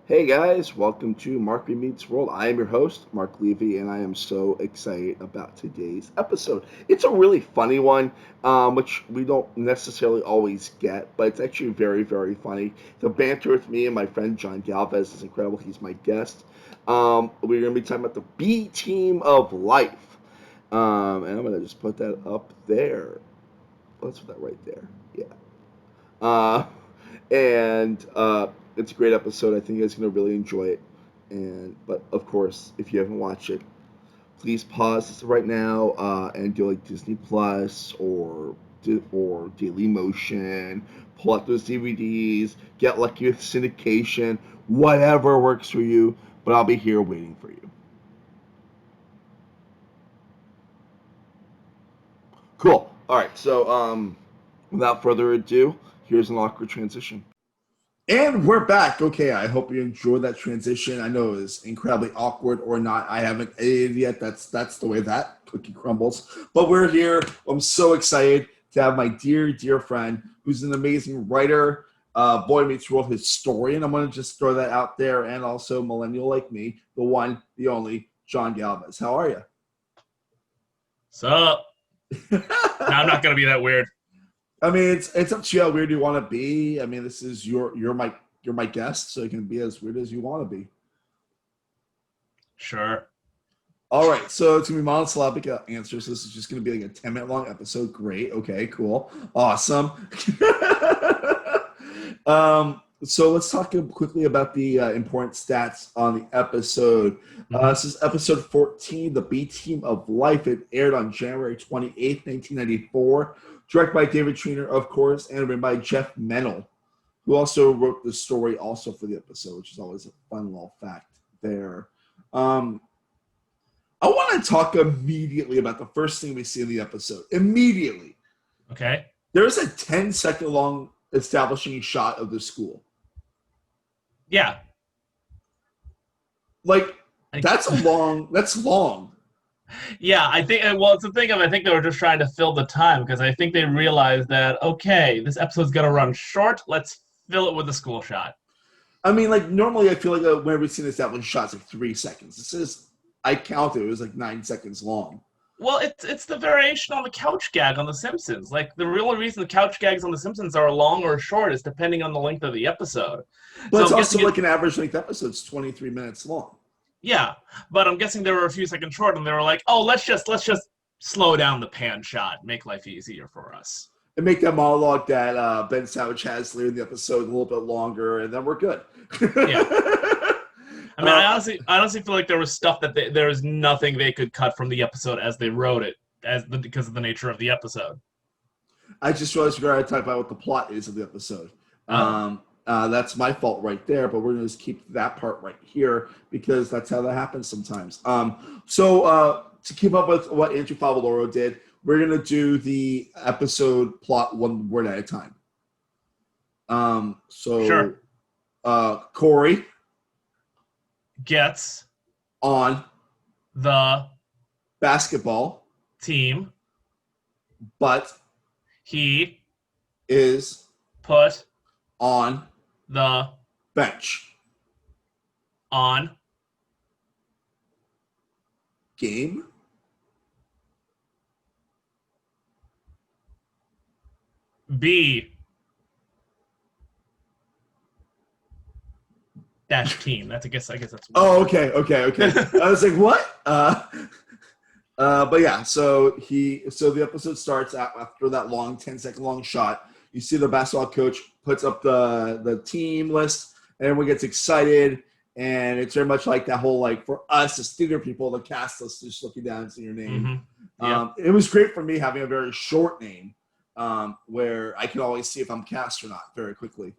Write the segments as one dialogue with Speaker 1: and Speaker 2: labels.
Speaker 1: Hey guys, welcome to Mark Remeets World. I am your host, Mark Levy, and I am so excited about today's episode. It's a really funny one, which we don't necessarily always get, but it's actually very, very funny. The banter with me and my friend Jon Galvez is incredible. He's my guest. We're going to be talking about the B team of life. And I'm going to just put that up there. Let's put that right there. Yeah. Uh, and it's a great episode. I think you guys are gonna really enjoy it. But of course, if you haven't watched it, please pause this right now and do like Disney Plus or Daily Motion. Pull out those DVDs. Get lucky with syndication. Whatever works for you. But I'll be here waiting for you. Cool. All right. So without further ado, here's an awkward transition. And we're back. Okay, I hope you enjoyed that transition. I know it was incredibly awkward or not. I haven't edited yet. That's the way that cookie crumbles. But we're here. I'm so excited to have my dear friend, who's an amazing writer, Boy Meets World historian. I'm going to just throw that out there, and also millennial like me, the one, the only, Jon Galvez. How are you?
Speaker 2: Sup? No, I'm not gonna be that weird.
Speaker 1: I mean, it's up to you how weird you want to be. I mean, this is you're my guest, so you can be as weird as you want to be.
Speaker 2: Sure.
Speaker 1: All right, so it's gonna be monosyllabic answers. This is just gonna be like a 10-minute long episode. Great. Okay. Cool. Awesome. So let's talk quickly about the important stats on the episode. This is episode 14, The B Team of Life. It aired on January 28th, 1994. Directed by David Trainer, of course, and written by Jeff Mennel, who also wrote the story also for the episode, which is always a fun little fact there. I want to talk immediately about the first thing we see in the episode. Immediately.
Speaker 2: Okay.
Speaker 1: There's a 10-second long establishing shot of the school.
Speaker 2: Yeah.
Speaker 1: Like, that's long.
Speaker 2: Yeah, I think, well, it's the thing of, I think they were just trying to fill the time, because I think they realized that, okay, this episode's gonna run short, let's fill it with a school shot.
Speaker 1: I mean, like, normally I feel like whenever we see an establishing shot, it's like 3 seconds. This is, I counted, it was like 9 seconds long.
Speaker 2: Well, it's the variation on the couch gag on The Simpsons. Like, the real reason the couch gags on The Simpsons are long or short is depending on the length of the episode.
Speaker 1: But
Speaker 2: So
Speaker 1: it's
Speaker 2: I'm
Speaker 1: also
Speaker 2: guessing
Speaker 1: like an average length episode. It's 23 minutes long.
Speaker 2: yeah, but I'm guessing they were a few seconds short, and they were like, "Oh, let's just slow down the pan shot, make life easier for us."
Speaker 1: And make that monologue that Ben Savage has later in the episode a little bit longer, and then we're good.
Speaker 2: Yeah. I mean, I honestly feel like there was stuff that there was nothing they could cut from the episode as they wrote it, because of the nature of the episode.
Speaker 1: I just realized we got to talk about what the plot is of the episode. That's my fault right there, but we're going to just keep that part right here because that's how that happens sometimes. So to keep up with what Andrew Favaloro did, we're going to do the episode plot one word at a time.
Speaker 2: Sure.
Speaker 1: Corey
Speaker 2: Gets
Speaker 1: on
Speaker 2: the
Speaker 1: basketball,
Speaker 2: team,
Speaker 1: but
Speaker 2: he
Speaker 1: is
Speaker 2: put
Speaker 1: on
Speaker 2: the
Speaker 1: bench.
Speaker 2: on
Speaker 1: Game
Speaker 2: B dash team. I guess that's.
Speaker 1: Oh, okay. I was like, what? But yeah, so the episode starts after that long 10-second long shot. You see the basketball coach puts up the team list, and everyone gets excited, and it's very much like that whole, like, for us as theater people, the cast list is just looking down and seeing your name.
Speaker 2: Mm-hmm. Yep.
Speaker 1: It was great for me having a very short name, where I can always see if I'm cast or not very quickly.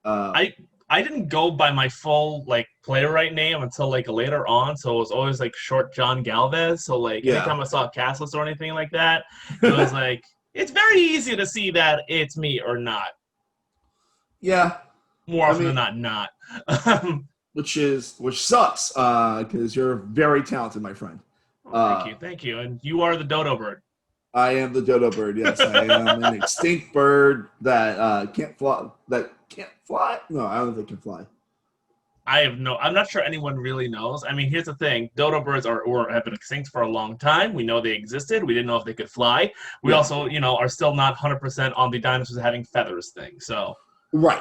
Speaker 2: I didn't go by my full like playwright name until like later on, so it was always like short Jon Galvez. So like anytime I saw a cast list or anything like that, it was like it's very easy to see that it's me or not.
Speaker 1: Yeah,
Speaker 2: more often than not.
Speaker 1: Which sucks because you're very talented, my friend.
Speaker 2: Thank you, and you are the dodo bird.
Speaker 1: I am the dodo bird. Yes, I am an extinct bird that can't fly. No, I don't think it can fly.
Speaker 2: I'm not sure anyone really knows. I mean, here's the thing: dodo birds have been extinct for a long time. We know they existed. We didn't know if they could fly. We also, are still not 100% on the dinosaurs having feathers thing. So
Speaker 1: right.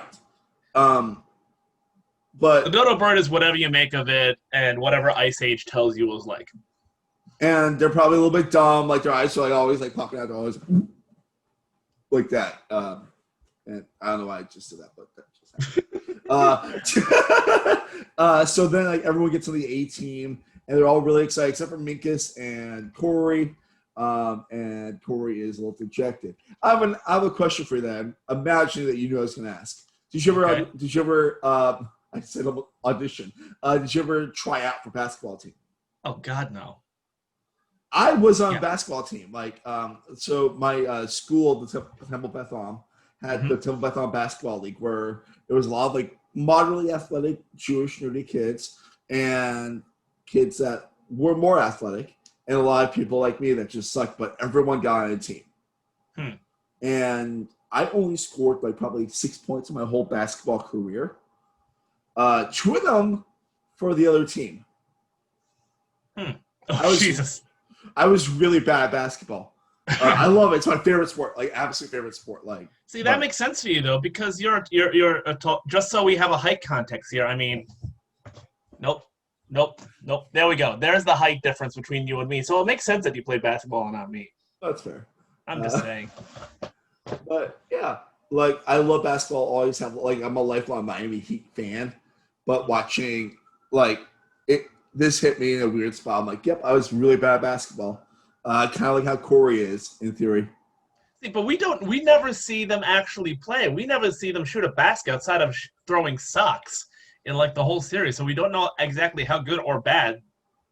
Speaker 1: But
Speaker 2: the dodo bird is whatever you make of it, and whatever Ice Age tells you was like.
Speaker 1: And they're probably a little bit dumb. Like their eyes are like always like popping out. They're always like that. And I don't know why I just did that, but that just happened. So then like everyone gets on the A team, and they're all really excited except for Minkus and Corey. And Corey is a little dejected. I have a question for them. Imagine that you knew I was going to ask. Did you ever? I said audition. Did you ever try out for basketball team?
Speaker 2: Oh God, no.
Speaker 1: I was on a basketball team. Like, so my school, the Temple Beth Am, had the Temple Beth Am basketball league where there was a lot of like moderately athletic Jewish nerdy kids and kids that were more athletic, and a lot of people like me that just sucked. But everyone got on a team, and I only scored like probably 6 points in my whole basketball career. 2 of them for the other team.
Speaker 2: Oh, Jesus.
Speaker 1: I was really bad at basketball. I love it. It's my favorite sport, like absolute favorite sport. Like,
Speaker 2: see, that makes sense for you though, because you're just so we have a height context here. I mean, nope. There we go. There's the height difference between you and me. So it makes sense that you play basketball and not me.
Speaker 1: That's fair.
Speaker 2: I'm just saying.
Speaker 1: But yeah, like I love basketball. Always have like I'm a lifelong Miami Heat fan, but watching like it. This hit me in a weird spot. I'm like, yep, I was really bad at basketball. Kind of like how Corey is, in theory.
Speaker 2: See, but we never see them actually play. We never see them shoot a basket outside of throwing socks in like the whole series. So we don't know exactly how good or bad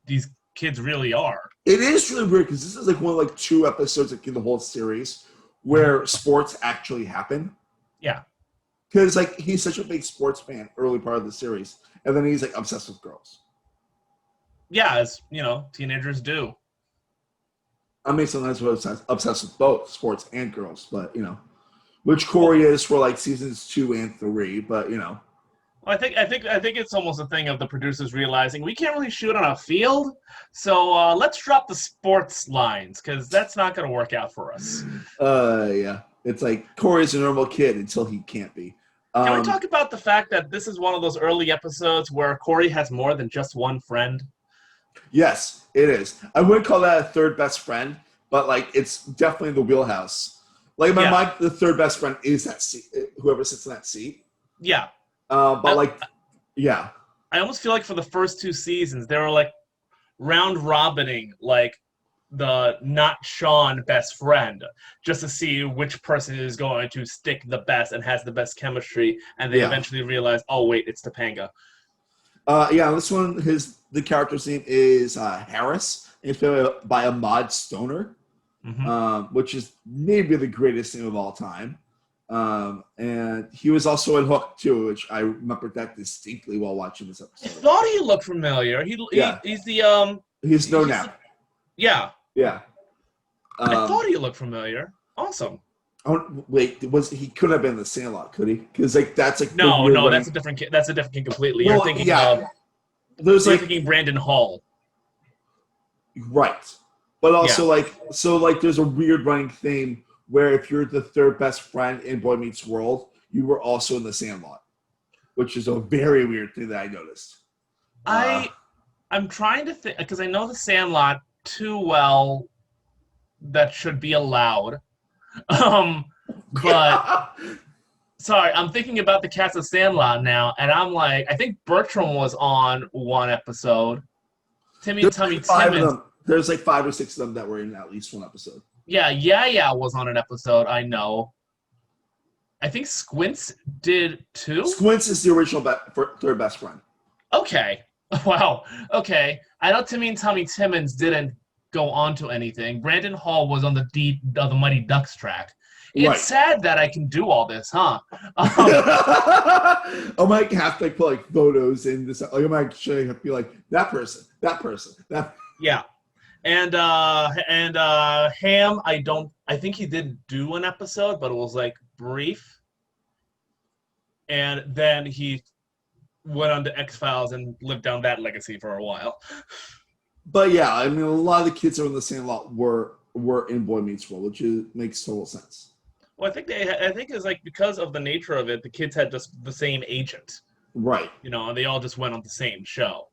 Speaker 2: these kids really are.
Speaker 1: It is really weird because this is like one of like 2 episodes like, in the whole series where sports actually happen.
Speaker 2: Yeah.
Speaker 1: Because like he's such a big sports fan early part of the series. And then he's like obsessed with girls.
Speaker 2: Yeah, as teenagers do.
Speaker 1: I mean, sometimes we're obsessed with both sports and girls, but which Corey is for like seasons 2 and 3. But
Speaker 2: well, I think it's almost a thing of the producers realizing we can't really shoot on a field, so let's drop the sports lines because that's not going to work out for us.
Speaker 1: Yeah, it's like Corey's a normal kid until he can't be.
Speaker 2: Can we talk about the fact that this is one of those early episodes where Corey has more than just one friend?
Speaker 1: Yes, it is. I wouldn't call that a third best friend, but like it's definitely the wheelhouse. Like in my mind, the third best friend is that seat, whoever sits in that seat.
Speaker 2: Yeah.
Speaker 1: But
Speaker 2: I almost feel like for the first 2 seasons, they were like round robining like the not Sean best friend just to see which person is going to stick the best and has the best chemistry, and they eventually realize, oh wait, it's Topanga.
Speaker 1: This one, the character's name is Harris. It's played by Ahmad Stoner, which is maybe the greatest name of all time. And he was also in Hook too, which I remember that distinctly while watching this episode.
Speaker 2: I thought he looked familiar. He's the
Speaker 1: He's now.
Speaker 2: Yeah.
Speaker 1: Yeah.
Speaker 2: I thought he looked familiar. Awesome.
Speaker 1: Oh, wait, he couldn't have been in the Sandlot, could he? Because like that's like
Speaker 2: no, that's a different kid. That's a different kid completely. You're thinking thinking Brandon Hall,
Speaker 1: right? But also like there's a weird running thing where if you're the third best friend in Boy Meets World, you were also in the Sandlot, which is a very weird thing that I noticed.
Speaker 2: I'm trying to think because I know the Sandlot too well. That should be allowed. But sorry, I'm thinking about the cast of Sandlot now, and I'm like, I think Bertram was on one episode. Timmy Timmons.
Speaker 1: There's like 5 or 6 of them that were in at least one episode.
Speaker 2: Yeah was on an episode. I know. I think Squints did too.
Speaker 1: Squints is the original third best friend.
Speaker 2: Okay. Wow. Okay. I know Timmy and Tommy Timmons didn't go on to anything. Brandon Hall was on the Mighty Ducks track. It's sad that I can do all this, huh?
Speaker 1: I might have to like, put like photos in this. Like I might actually have to be like that person.
Speaker 2: Yeah, and Ham. I think he did do an episode, but it was like brief. And then he went on to X-Files and lived down that legacy for a while.
Speaker 1: But yeah, I mean, a lot of the kids that were in the same lot were in Boy Meets World, which makes total sense.
Speaker 2: Well, I think it's like because of the nature of it, the kids had just the same agent.
Speaker 1: Right.
Speaker 2: And they all just went on the same show.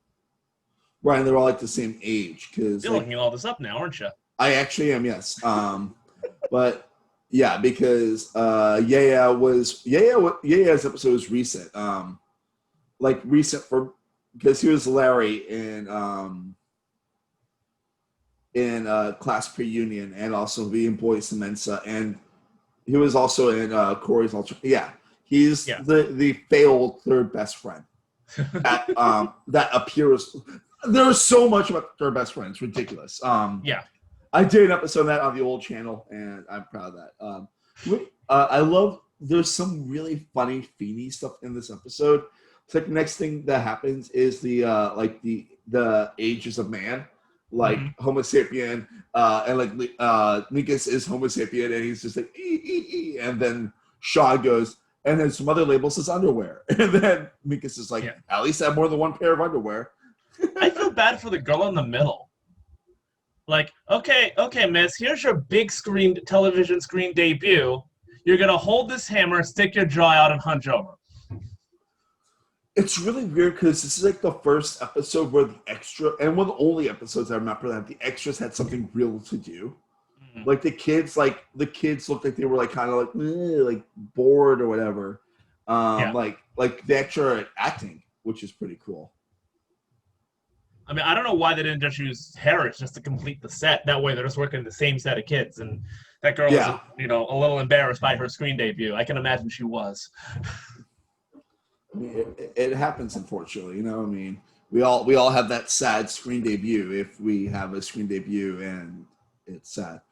Speaker 1: Right, and they're all like the same age. Because
Speaker 2: you're looking all this up now, aren't you?
Speaker 1: I actually am, yes. But yeah, because Yaya's episode was recent. Because he was Larry in Class Pre-Union and also being Boys to Mensa, and he was also in Corey's Ultra. Yeah, he's the failed third best friend that appears. There's so much about third best friend. It's ridiculous. I did an episode of that on the old channel, and I'm proud of that. I love. There's some really funny Feeney stuff in this episode. It's like the next thing that happens is the ages of man. Like Homo sapien, and like Minkus is Homo sapien, and he's just like and then Shaw goes, and then some other label says underwear, and then Minkus is like, at least I have more than one pair of underwear.
Speaker 2: I feel bad for the girl in the middle. Like, okay, miss, here's your big television screen debut. You're gonna hold this hammer, stick your jaw out, and hunch over.
Speaker 1: It's really weird because this is like the first episode where the extra, and one of the only episodes I remember that the extras had something real to do. Like the kids looked like they were like kind of like bored or whatever. Like the extra acting, which is pretty cool.
Speaker 2: I mean, I don't know why they didn't just use Harris just to complete the set. That way, they're just working the same set of kids, and that girl was, a little embarrassed by her screen debut. I can imagine she was.
Speaker 1: I mean, it happens, unfortunately. I mean, we all have that sad screen debut if we have a screen debut and it's sad.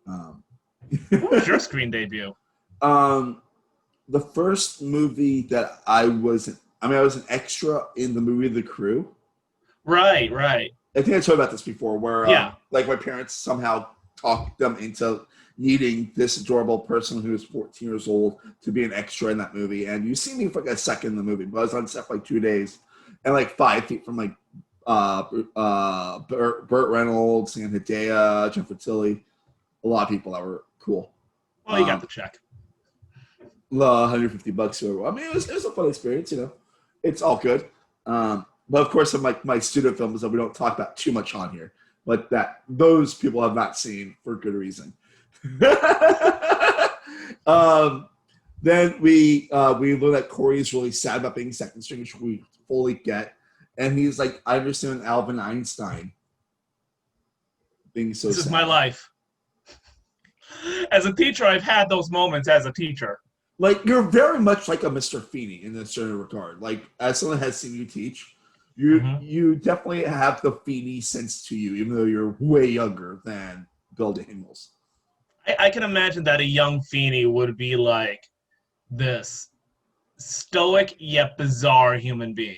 Speaker 2: What was your screen debut?
Speaker 1: The first movie that I was an extra in the movie The Crew.
Speaker 2: Right.
Speaker 1: I think I told about this before, where like my parents somehow talked them into needing this adorable person who is 14 years old to be an extra in that movie. And you see me for like a second in the movie, but I was on set for like 2 days, and like 5 feet from like Burt Reynolds and Hidea, Jennifer Tilly, a lot of people that were cool.
Speaker 2: Well, you got the check.
Speaker 1: $150. I mean, it was a fun experience. It's all good. But of course, in my student films that we don't talk about too much on here, but that those people have not seen for good reason. Then we learn that Corey is really sad about being second string, which we fully get, and he's like, I understand Alvin Einstein being so
Speaker 2: this
Speaker 1: sad.
Speaker 2: Is my life. As a teacher, I've had those moments as a teacher.
Speaker 1: Like, you're very much like a Mr. Feeney in a certain regard. Like, as someone has seen you teach, you definitely have the Feeney sense to you, even though you're way younger than Bill Daniels.
Speaker 2: I can imagine that a young Feeney would be like this stoic yet bizarre human being.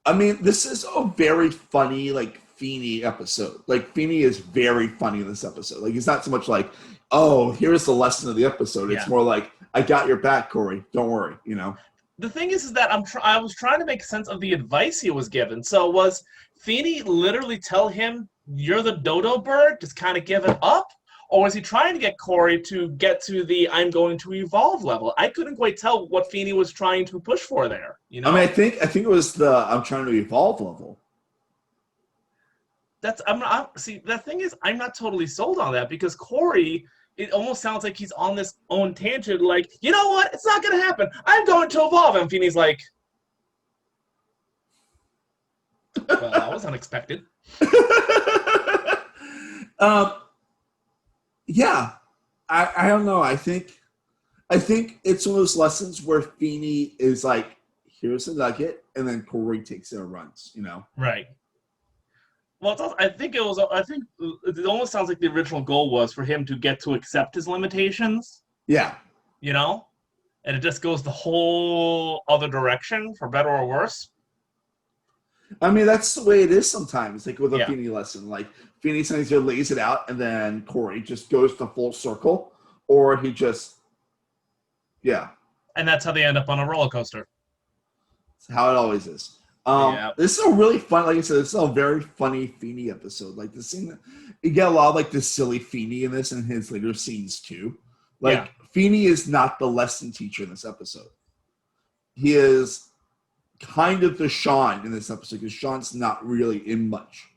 Speaker 1: I mean, this is a very funny, like, Feeney episode. Like, Feeney is very funny in this episode. Like, it's not so much like, oh, here's the lesson of the episode. It's more like, I got your back, Corey. Don't worry,
Speaker 2: The thing is that I was trying to make sense of the advice he was given. So was Feeney literally tell him, you're the dodo bird, just kind of give it up? Or was he trying to get Corey to get to the I'm going to evolve level? I couldn't quite tell what Feeney was trying to push for there.
Speaker 1: I mean, I think it was the I'm trying to evolve level.
Speaker 2: The thing is, I'm not totally sold on that, because Corey, it almost sounds like he's on this own tangent, like, you know what? It's not going to happen. I'm going to evolve. And Feeney's like, well, that was unexpected.
Speaker 1: Yeah, I don't know. I think it's one of those lessons where Feeney is like, here's a nugget, and then Corey takes it and runs.
Speaker 2: Right. Well, I think it almost sounds like the original goal was for him to get to accept his limitations.
Speaker 1: Yeah.
Speaker 2: And it just goes the whole other direction, for better or worse.
Speaker 1: I mean, that's the way it is sometimes, like with a Feeney lesson. Like, Feeney sometimes he lays it out, and then Corey just goes to full circle, or he just,
Speaker 2: And that's how they end up on a roller coaster.
Speaker 1: It's how it always is. This is a really fun, like I said, this is a very funny Feeney episode. Like the scene, you get a lot of like the silly Feeney in this and his later scenes too. Like Feeney is not the lesson teacher in this episode. He is kind of the Sean in this episode because Sean's not really in much.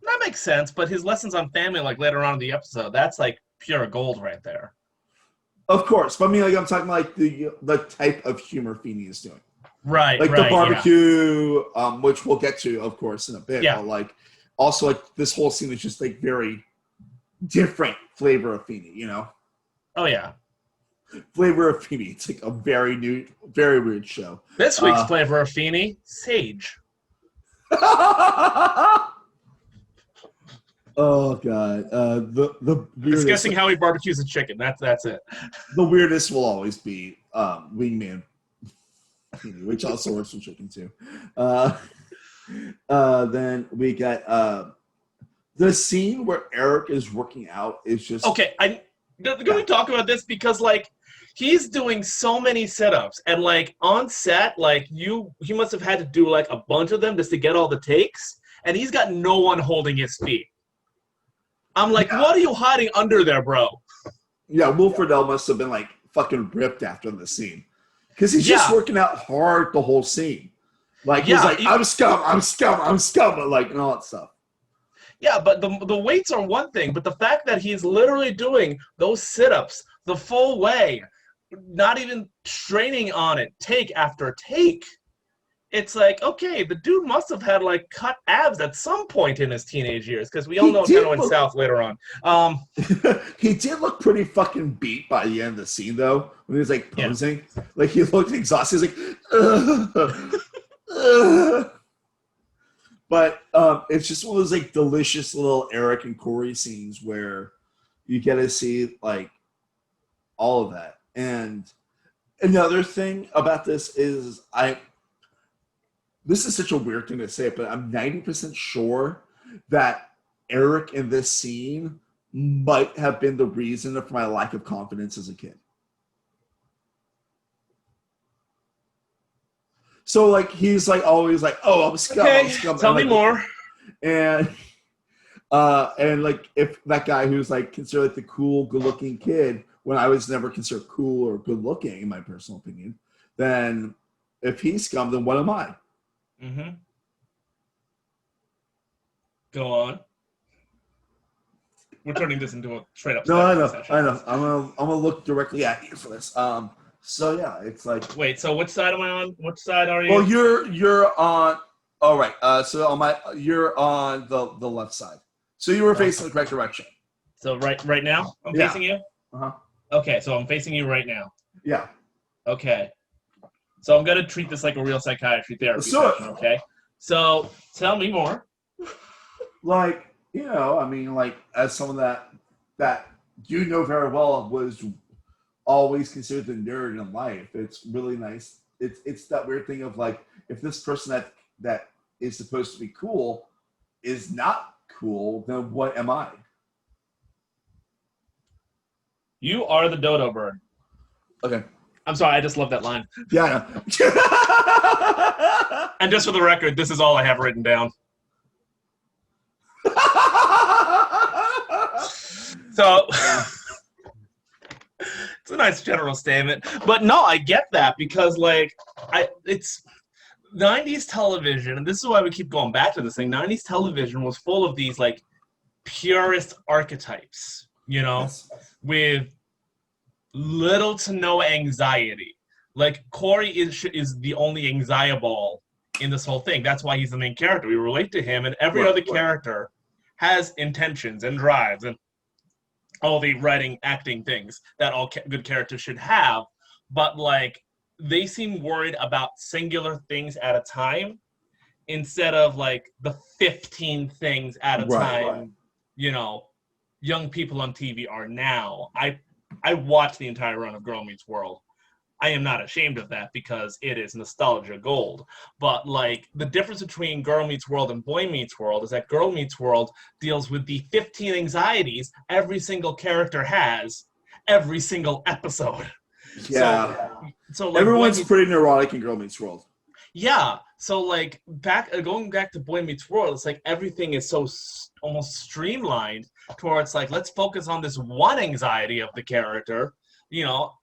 Speaker 2: That makes sense, but his lessons on family, like later on in the episode, that's like pure gold right there.
Speaker 1: Of course, but I mean, like I'm talking like the type of humor Feeney is doing.
Speaker 2: Right,
Speaker 1: like the barbecue, which we'll get to, of course, in a bit.
Speaker 2: Yeah.
Speaker 1: But like, also like this whole scene is just like very different flavor of Feeney, you know?
Speaker 2: Oh yeah,
Speaker 1: flavor of Feeney. It's like a very new, very weird show.
Speaker 2: This week's flavor of Feeney, sage.
Speaker 1: Oh god, the weirdest,
Speaker 2: discussing how he barbecues a chicken. That's it.
Speaker 1: The weirdest will always be Wingman. Which also works with chicken too. Then we got the scene where Eric is working out is just
Speaker 2: okay. Can we talk about this because like he's doing so many sit-ups and like on set like he must have had to do like a bunch of them just to get all the takes and he's got no one holding his feet. I'm like, what are you hiding under there, bro?
Speaker 1: Yeah, Wilfred L must have been like fucking ripped after the scene. Because he's just working out hard the whole scene. Like, he's like, I'm scum, like, and all that stuff.
Speaker 2: Yeah, but the weights are one thing, but the fact that he's literally doing those sit-ups the full way, not even straining on it, take after take, it's like, okay, the dude must have had, like, cut abs at some point in his teenage years, because we all know it kind of went south later on.
Speaker 1: He did look pretty fucking beat by the end of the scene, though, when he was, like, posing. Yeah. Like, he looked exhausted. He was like, But it's just one of those, like, delicious little Eric and Corey scenes where you get to see, like, all of that. And another thing about this is this is such a weird thing to say, but I'm 90% sure that Eric in this scene might have been the reason for my lack of confidence as a kid. So, like, he's, like, always like, oh, I'm scum,
Speaker 2: okay,
Speaker 1: I'm scum.
Speaker 2: Tell me more.
Speaker 1: And, like, if that guy who's, like, considered, like, the cool, good-looking kid, when I was never considered cool or good-looking, in my personal opinion, then if he's scum, then what am I?
Speaker 2: Mm-hmm. Go on. We're turning this into a straight up.
Speaker 1: No, I know. I'm gonna look directly at you for this. So yeah, it's like.
Speaker 2: Wait. So which side am I on? Which side are you?
Speaker 1: Well, you're on. All right. So you're on the left side. So you were facing the correct direction.
Speaker 2: So right now I'm facing you. Okay. So I'm facing you right now.
Speaker 1: Yeah.
Speaker 2: Okay. So I'm gonna treat this like a real psychiatry therapy session, okay? So tell me more.
Speaker 1: Like, you know, I mean, like, as someone that you know very well was always considered the nerd in life, it's really nice. It's that weird thing of like, if this person that is supposed to be cool is not cool, then what am I?
Speaker 2: You are the dodo bird.
Speaker 1: Okay.
Speaker 2: I'm sorry, I just love that line.
Speaker 1: Yeah, I know.
Speaker 2: And just for the record, this is all I have written down. So, it's a nice general statement. But no, I get that because, like, it's 90s television, and this is why we keep going back to this thing. 90s television was full of these, like, purist archetypes, you know, with little to no anxiety. Like, Corey is the only anxiety-ball in this whole thing. That's why he's the main character. We relate to him, and every other character has intentions and drives and all the writing, acting things that all good characters should have. But, like, they seem worried about singular things at a time instead of, like, the 15 things at a time, you know, young people on TV are now. I watched the entire run of Girl Meets World. I am not ashamed of that because it is nostalgia gold. But, like, the difference between Girl Meets World and Boy Meets World is that Girl Meets World deals with the 15 anxieties every single character has every single episode.
Speaker 1: Yeah.
Speaker 2: So like,
Speaker 1: everyone's pretty neurotic in Girl Meets World.
Speaker 2: Yeah. So like going back to Boy Meets World, it's like everything is so almost streamlined towards like, let's focus on this one anxiety of the character,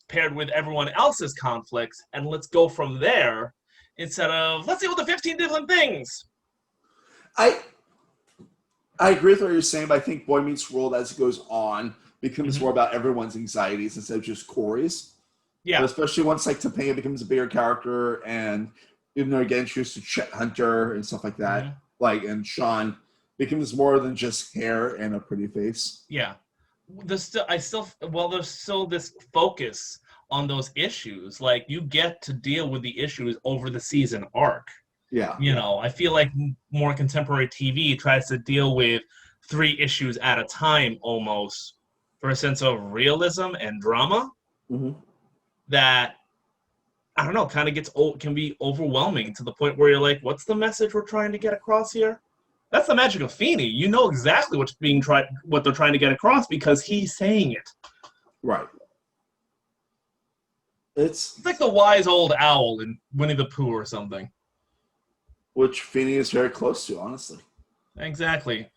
Speaker 2: paired with everyone else's conflicts, and let's go from there instead of let's deal with the 15 different things.
Speaker 1: I agree with what you're saying, but I think Boy Meets World, as it goes on, becomes more about everyone's anxieties instead of just Corey's.
Speaker 2: Yeah.
Speaker 1: But especially once like Topanga becomes a bigger character, and get introduced to Chet Hunter and stuff like that, and Sean becomes more than just hair and a pretty face.
Speaker 2: Yeah. There's still this focus on those issues. Like, you get to deal with the issues over the season arc.
Speaker 1: Yeah.
Speaker 2: I feel like more contemporary TV tries to deal with 3 issues at a time almost for a sense of realism and drama that, I don't know, kind of can be overwhelming to the point where you're like, what's the message we're trying to get across here? That's the magic of Feeney. You know exactly what they're trying to get across because he's saying it.
Speaker 1: Right.
Speaker 2: It's like the wise old owl in Winnie the Pooh or something.
Speaker 1: Which Feeney is very close to, honestly.
Speaker 2: Exactly.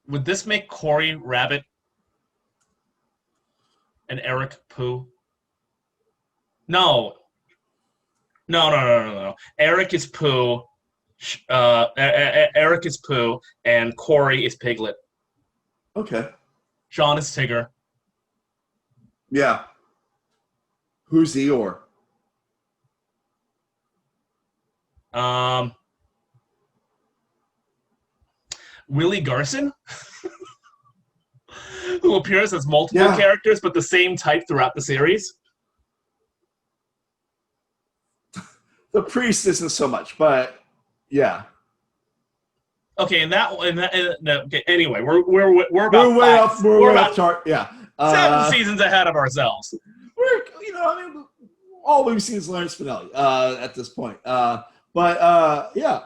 Speaker 2: Would this make Corey Rabbit and Eric Pooh? No. Eric is Pooh. Eric is Pooh, and Corey is Piglet.
Speaker 1: Okay.
Speaker 2: Sean is Tigger.
Speaker 1: Yeah. Who's Eeyore?
Speaker 2: Willie Garson, who appears as multiple characters but the same type throughout the series.
Speaker 1: The priest isn't so much, but yeah.
Speaker 2: Okay, okay, anyway, we're way off
Speaker 1: chart. Yeah,
Speaker 2: 7 seasons ahead of ourselves.
Speaker 1: We're all we've seen is Lauren Spinelli at this point. Yeah.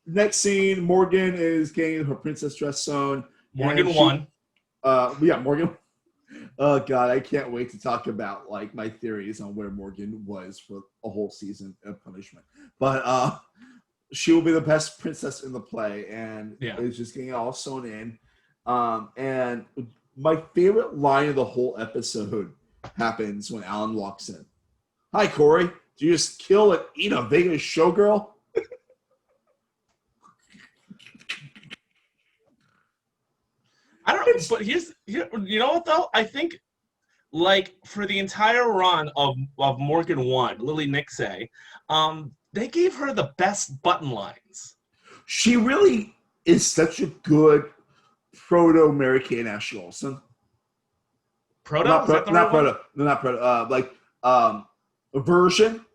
Speaker 1: Next scene, Morgan is getting her princess dress sewn.
Speaker 2: Morgan won.
Speaker 1: Morgan. Oh God, I can't wait to talk about like my theories on where Morgan was for a whole season of Punishment. But she will be the best princess in the play, and is just getting it all sewn in. And my favorite line of the whole episode happens when Alan walks in. Hi, Corey. Did you just kill and eat a Vegas showgirl?
Speaker 2: I don't know, but you know what though? I think, like, for the entire run of Morgan 1, Lily Nixay, they gave her the best button lines.
Speaker 1: She really is such a good proto-Mary-Kate Ashley Olsen.
Speaker 2: Not proto.
Speaker 1: A version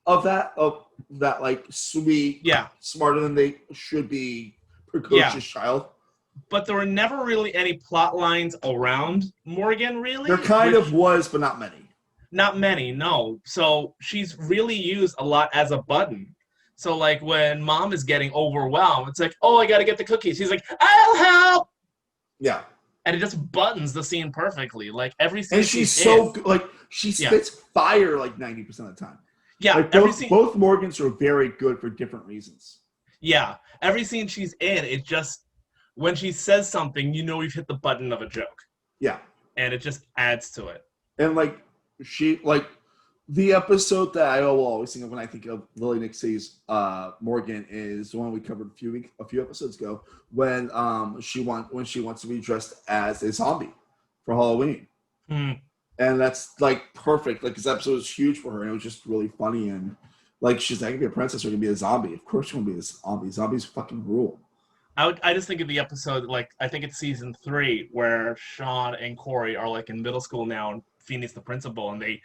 Speaker 1: of that like sweet, smarter than they should be, precocious child.
Speaker 2: But there were never really any plot lines around Morgan, really.
Speaker 1: There kind of was, but not many.
Speaker 2: Not many, no. So she's really used a lot as a button. So, like, when Mom is getting overwhelmed, it's like, oh, I got to get the cookies. He's like, I'll help!
Speaker 1: Yeah.
Speaker 2: And it just buttons the scene perfectly. Like, every scene.
Speaker 1: And she's so good. Like, she spits fire like 90% of the time.
Speaker 2: Yeah.
Speaker 1: Like, both Morgans are very good for different reasons.
Speaker 2: Yeah. Every scene she's in, it just, when she says something, we've hit the button of a joke.
Speaker 1: Yeah.
Speaker 2: And it just adds to it.
Speaker 1: And, like, the episode that I will always think of when I think of Lily Nixay's Morgan is the one we covered a few episodes ago when she wants to be dressed as a zombie for Halloween. And that's, like, perfect. Like, this episode was huge for her, and it was just really funny. And, like, she's like, I can be a princess or I can be a zombie. Of course you want to be a zombie. Zombies fucking rule.
Speaker 2: I just think of the episode, like, I think it's season 3, where Sean and Corey are, like, in middle school now, and Feeney's the principal, and they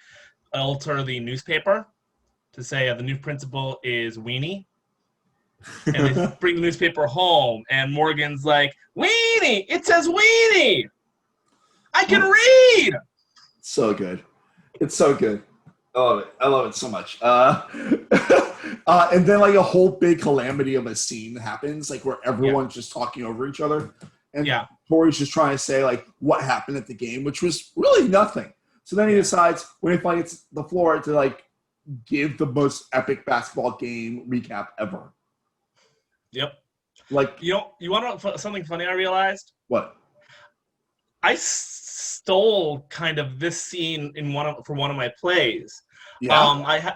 Speaker 2: alter the newspaper to say the new principal is Weenie. And they bring the newspaper home, and Morgan's like, Weenie! It says Weenie! I can read!
Speaker 1: So good. It's so good. I love it so much. And then, like, a whole big calamity of a scene happens, like, where everyone's just talking over each other. And Corey's just trying to say, like, what happened at the game, which was really nothing. So then he decides when he finally gets the floor to like give the most epic basketball game recap ever.
Speaker 2: Yep.
Speaker 1: Like,
Speaker 2: you want to know something funny I realized?
Speaker 1: What?
Speaker 2: I stole kind of this scene for one of my plays.
Speaker 1: Yeah.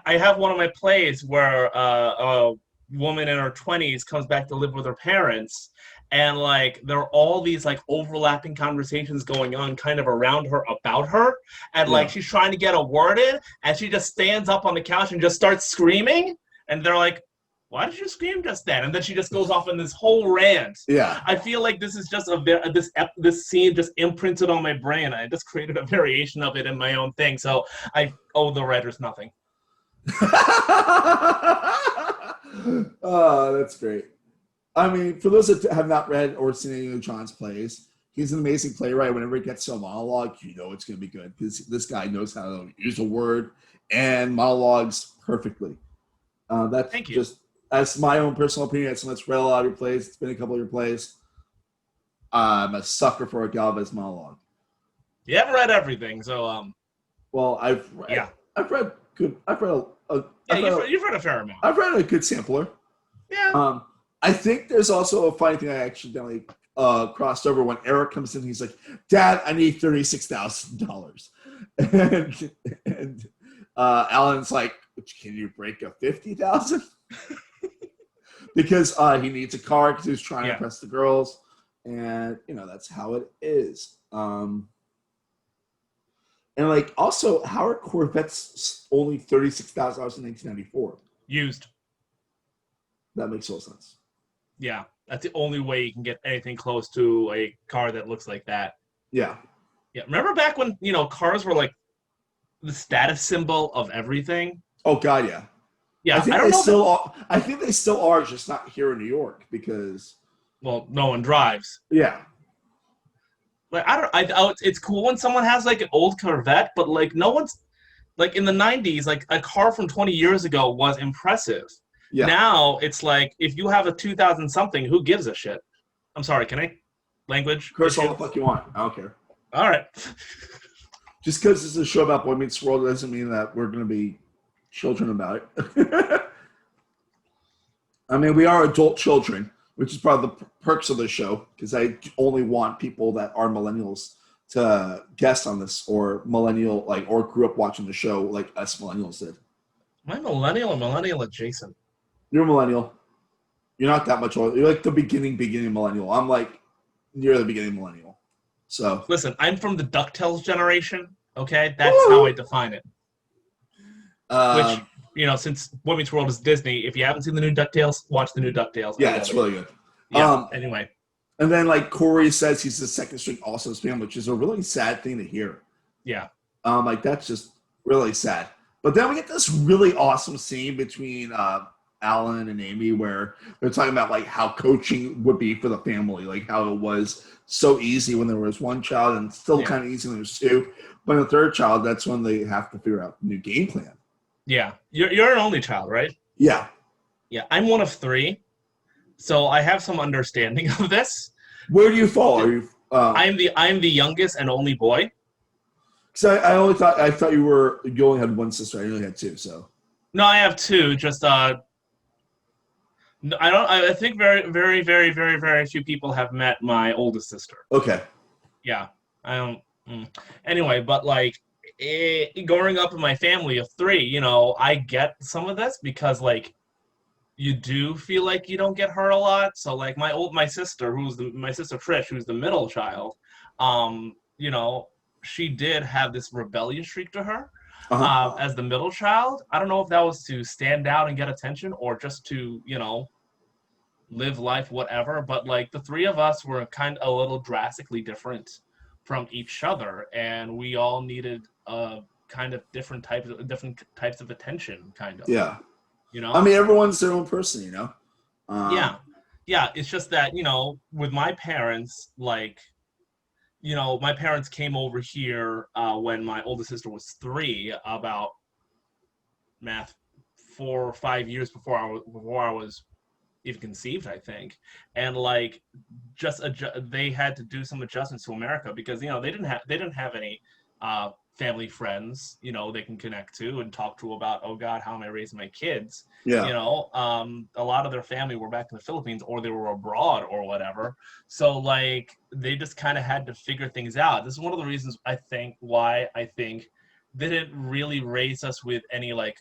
Speaker 2: I have one of my plays where a woman in her 20s comes back to live with her parents, and like there are all these like overlapping conversations going on kind of around her about her, and like she's trying to get a word in, and she just stands up on the couch and just starts screaming, and they're like, why did you scream just then? And then she just goes off in this whole rant.
Speaker 1: Yeah.
Speaker 2: I feel like this is just this scene just imprinted on my brain. I just created a variation of it in my own thing. So I owe the writers nothing.
Speaker 1: Oh, that's great. I mean, for those that have not read or seen any of Jon's plays, he's an amazing playwright. Whenever he gets to a monologue, you know it's going to be good because this guy knows how to use a word and monologues perfectly.
Speaker 2: Thank you.
Speaker 1: Just as my own personal opinion, as someone that's read a lot of your plays, it's been a couple of your plays. I'm a sucker for a Galvez monologue.
Speaker 2: You haven't read everything, so
Speaker 1: Well, I've read a
Speaker 2: fair amount.
Speaker 1: I've read a good sampler.
Speaker 2: Yeah.
Speaker 1: I think there's also a funny thing I accidentally crossed over when Eric comes in. He's like, "Dad, I need $36,000," and Alan's like, "Can you break a 50,000?" Because he needs a car because he's trying to impress the girls, and that's how it is. And like also, how are Corvettes only $36,000 in 1994?
Speaker 2: Used.
Speaker 1: That makes no sense.
Speaker 2: Yeah, that's the only way you can get anything close to a car that looks like that.
Speaker 1: Yeah.
Speaker 2: Yeah. Remember back when cars were like the status symbol of everything?
Speaker 1: Oh God, yeah.
Speaker 2: Yeah,
Speaker 1: I think they still are, just not here in New York because
Speaker 2: no one drives.
Speaker 1: Yeah.
Speaker 2: Like it's cool when someone has like an old Corvette, but like no one's like in the 90s, like a car from 20 years ago was impressive. Yeah. Now it's like if you have a 2000 something, who gives a shit? I'm sorry, can I language?
Speaker 1: Curse all the fuck you want. I don't care.
Speaker 2: All right.
Speaker 1: Just because this is a show about Boy Meets World doesn't mean that we're going to be children about it. I mean, we are adult children, which is part of the perks of the show, because I only want people that are millennials to guest on this, or millennial, like, or grew up watching the show like us millennials did.
Speaker 2: Am I millennial or millennial adjacent?
Speaker 1: You're a millennial. You're not that much older. You're like the beginning millennial. I'm like near the beginning millennial. So
Speaker 2: listen, I'm from the DuckTales generation. Okay, that's how I define it. Which, since Boy Meets World is Disney, if you haven't seen the new DuckTales, watch the new DuckTales.
Speaker 1: Yeah, it's really good.
Speaker 2: Yeah. Anyway.
Speaker 1: And then like Corey says he's the second string All-Stars fan, which is a really sad thing to hear.
Speaker 2: Yeah.
Speaker 1: Like that's just really sad. But then we get this really awesome scene between Alan and Amy where they're talking about like how coaching would be for the family, like how it was so easy when there was one child and still kind of easy when there's two. But the third child, that's when they have to figure out a new game plan. Yeah.
Speaker 2: You're an only child, right?
Speaker 1: Yeah.
Speaker 2: Yeah. I'm one of three. So I have some understanding of this.
Speaker 1: Where do you fall? Are you
Speaker 2: I'm the youngest and only boy.
Speaker 1: So I thought you only had one sister. I only had two, so.
Speaker 2: No, I have two. Just I think very, very, very, very, very few people have met my oldest sister.
Speaker 1: Okay.
Speaker 2: Yeah. I don't. Anyway, but like growing up in my family of three, I get some of this because like you do feel like you don't get hurt a lot. So like my sister, my sister Trish, who's the middle child, she did have this rebellious streak to her as the middle child. I don't know if that was to stand out and get attention or just to, live life, whatever. But like the three of us were kind of a little drastically different from each other, and we all needed kind of different types of attention, kind of.
Speaker 1: Yeah. I mean, everyone's their own person,
Speaker 2: Yeah. It's just that, with my parents, like, my parents came over here when my oldest sister was 3, about 4 or 5 years before I was even conceived, I think. And like, they had to do some adjustments to America because, they didn't have any family friends, they can connect to and talk to about, oh God, how am I raising my kids?
Speaker 1: Yeah.
Speaker 2: A lot of their family were back in the Philippines or they were abroad or whatever. So like they just kind of had to figure things out. This is one of the reasons why I think they didn't really raise us with any like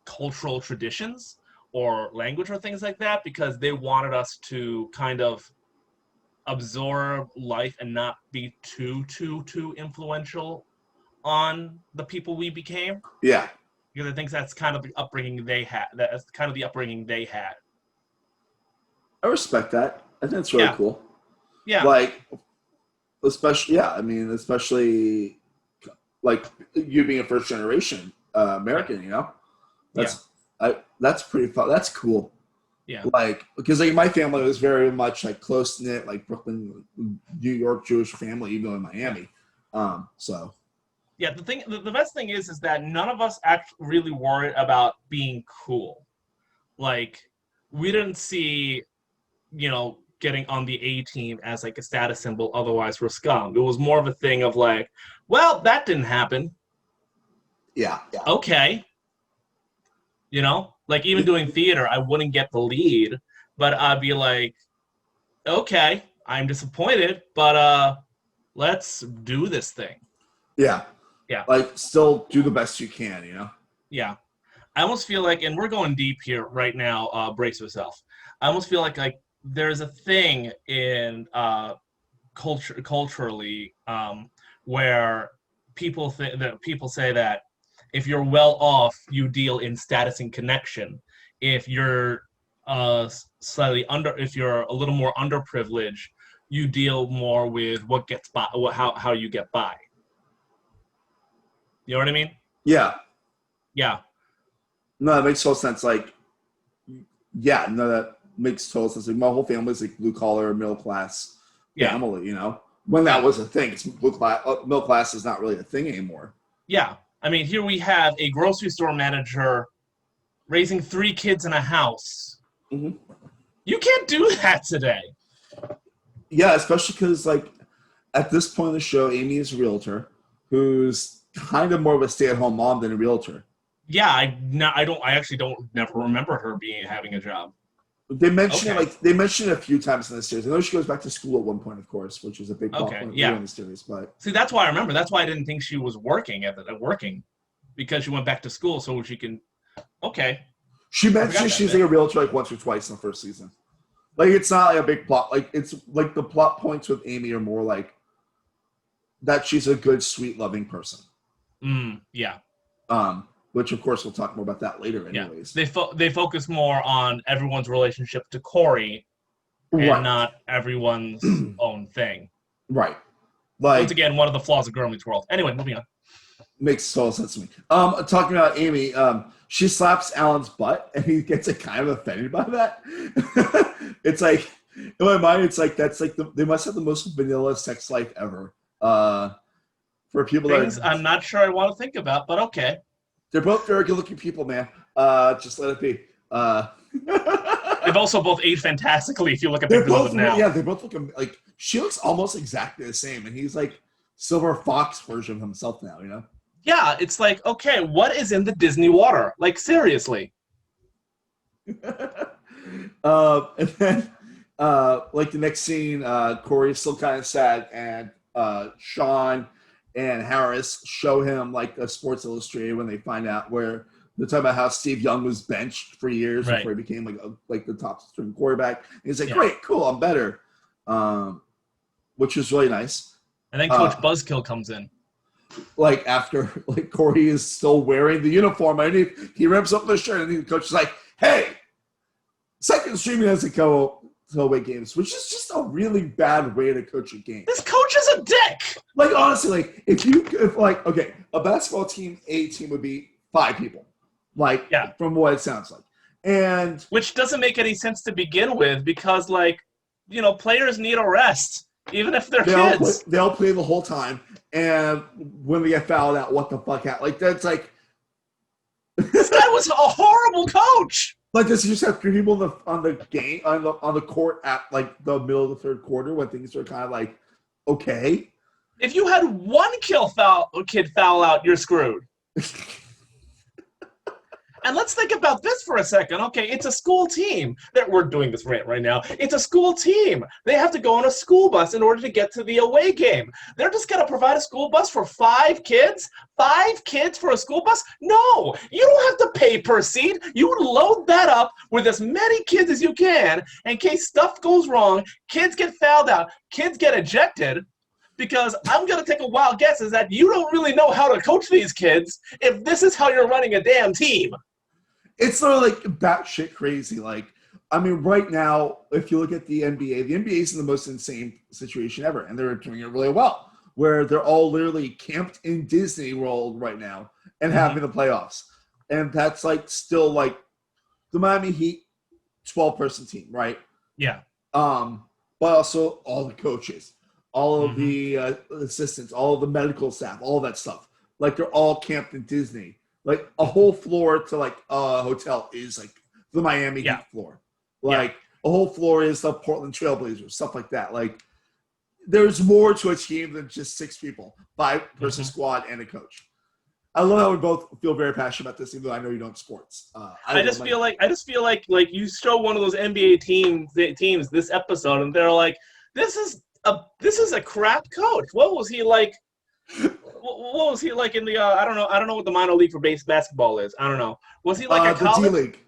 Speaker 2: cultural traditions or language or things like that, because they wanted us to kind of absorb life and not be too influential on the people we became.
Speaker 1: Yeah.
Speaker 2: Because I think that's kind of the upbringing they had. That's kind of the upbringing they had.
Speaker 1: I respect that. I think that's really cool.
Speaker 2: Yeah.
Speaker 1: Like, especially like you being a first generation American, that's pretty fun. That's cool.
Speaker 2: Yeah.
Speaker 1: Like, because like my family was very much like close knit, like Brooklyn, New York Jewish family, even though in Miami. So.
Speaker 2: Yeah, the best thing is that none of us actually really worried about being cool. Like, we didn't see, getting on the A team as like a status symbol. Otherwise, we're scum. It was more of a thing of like, well, that didn't happen.
Speaker 1: Yeah.
Speaker 2: Okay. Like even doing theater, I wouldn't get the lead, but I'd be like, okay, I'm disappointed, but let's do this thing.
Speaker 1: Yeah.
Speaker 2: Yeah.
Speaker 1: Like, still do the best you can,
Speaker 2: Yeah. I almost feel like, and we're going deep here right now, brace yourself. I almost feel like there's a thing in culturally where people say that if you're well off, you deal in status and connection. If you're if you're a little more underprivileged, you deal more with what gets by, how you get by. You know what I mean?
Speaker 1: Yeah.
Speaker 2: Yeah.
Speaker 1: No, that makes total sense. Like, yeah, no, that makes total sense. Like, my whole family's like blue collar, middle class family. When that was a thing. It's middle class is not really a thing anymore.
Speaker 2: Yeah, I mean, here we have a grocery store manager raising 3 kids in a house.
Speaker 1: Mm-hmm.
Speaker 2: You can't do that today.
Speaker 1: Yeah, especially because like at this point in the show, Amy is a realtor who's kind of more of a stay-at-home mom than a realtor.
Speaker 2: Yeah, I actually don't never remember her having a job.
Speaker 1: They mention it a few times in the series. I know she goes back to school at one point, of course, which is a big plot point in the series. But
Speaker 2: see, that's why I remember. That's why I didn't think she was working because she went back to school so she can. Okay.
Speaker 1: She mentioned she's like a realtor like once or twice in the first season. Like, it's not like a big plot. Like, it's like the plot points with Amy are more like that she's a good, sweet, loving person.
Speaker 2: Yeah.
Speaker 1: Which of course we'll talk more about that later. Anyways,
Speaker 2: they focus more on everyone's relationship to Corey, and not everyone's own thing.
Speaker 1: Right. Like,
Speaker 2: once again, one of the flaws of Girl Meets World. Anyway, moving on.
Speaker 1: Makes total sense to me. Talking about Amy, she slaps Alan's butt, and he gets like kind of offended by that. It's like, in my mind, it's like that's like they must have the most vanilla sex life ever. For people
Speaker 2: Things I'm not sure I want to think about, but okay.
Speaker 1: They're both very good-looking people, man. Just let it be.
Speaker 2: They've also both aged fantastically. If you look at pictures of them now,
Speaker 1: yeah, they both look like she looks almost exactly the same, and he's like Silver Fox version of himself now.
Speaker 2: Yeah, it's like, okay, what is in the Disney water? Like, seriously.
Speaker 1: And then, like the next scene, Corey is still kind of sad, and Sean and Harris show him like a Sports Illustrated when they find out where they're talking about how Steve Young was benched for years before he became like the top string quarterback. And he's like, great, cool, I'm better, which is really nice.
Speaker 2: And then Coach Buzzkill comes in.
Speaker 1: Like after like Corey is still wearing the uniform, and he rips up the shirt, and the coach is like, "Hey, second streaming doesn't go away games," which is just a really bad way to coach a game.
Speaker 2: This coach is a dick.
Speaker 1: Like, honestly, like if a basketball team, A team would be 5 people, like from what it sounds like, and
Speaker 2: which doesn't make any sense to begin with because players need a rest. Even if they're kids.
Speaker 1: They'll play the whole time. And when they get fouled out, what the fuck happened? Like, that's like...
Speaker 2: This guy was a horrible coach!
Speaker 1: Like, does he just have 3 people on the court at, like, the middle of the third quarter when things are kind of like, okay?
Speaker 2: If you had one kid foul out, you're screwed. And let's think about this for a second. Okay, it's a school team. We're doing this rant right now. It's a school team. They have to go on a school bus in order to get to the away game. They're just going to provide a school bus for 5 kids? 5 kids for a school bus? No, you don't have to pay per seat. You load that up with as many kids as you can in case stuff goes wrong, kids get fouled out, kids get ejected. Because I'm going to take a wild guess is that you don't really know how to coach these kids if this is how you're running a damn team.
Speaker 1: It's sort of like batshit crazy. Like, I mean, right now, if you look at the NBA is in the most insane situation ever, and they're doing it really well, where they're all literally camped in Disney World right now and having the playoffs. And that's like still like the Miami Heat 12-person team, right?
Speaker 2: Yeah.
Speaker 1: But also all the coaches, all of the assistants, all of the medical staff, all that stuff. Like, they're all camped in Disney. Like, a whole floor to, like, a hotel is, like, the Miami Heat floor. Like, a whole floor is the Portland Trailblazers, stuff like that. Like, there's more to a team than just 6 people, 5-person squad and a coach. I love how we both feel very passionate about this, even though I know you don't sports.
Speaker 2: I just feel like you show one of those NBA teams this episode, and they're like, this is a crap coach. What was he like? What was he like in the? I don't know what the minor league for basketball is. I don't know. Was he like a college? D-League.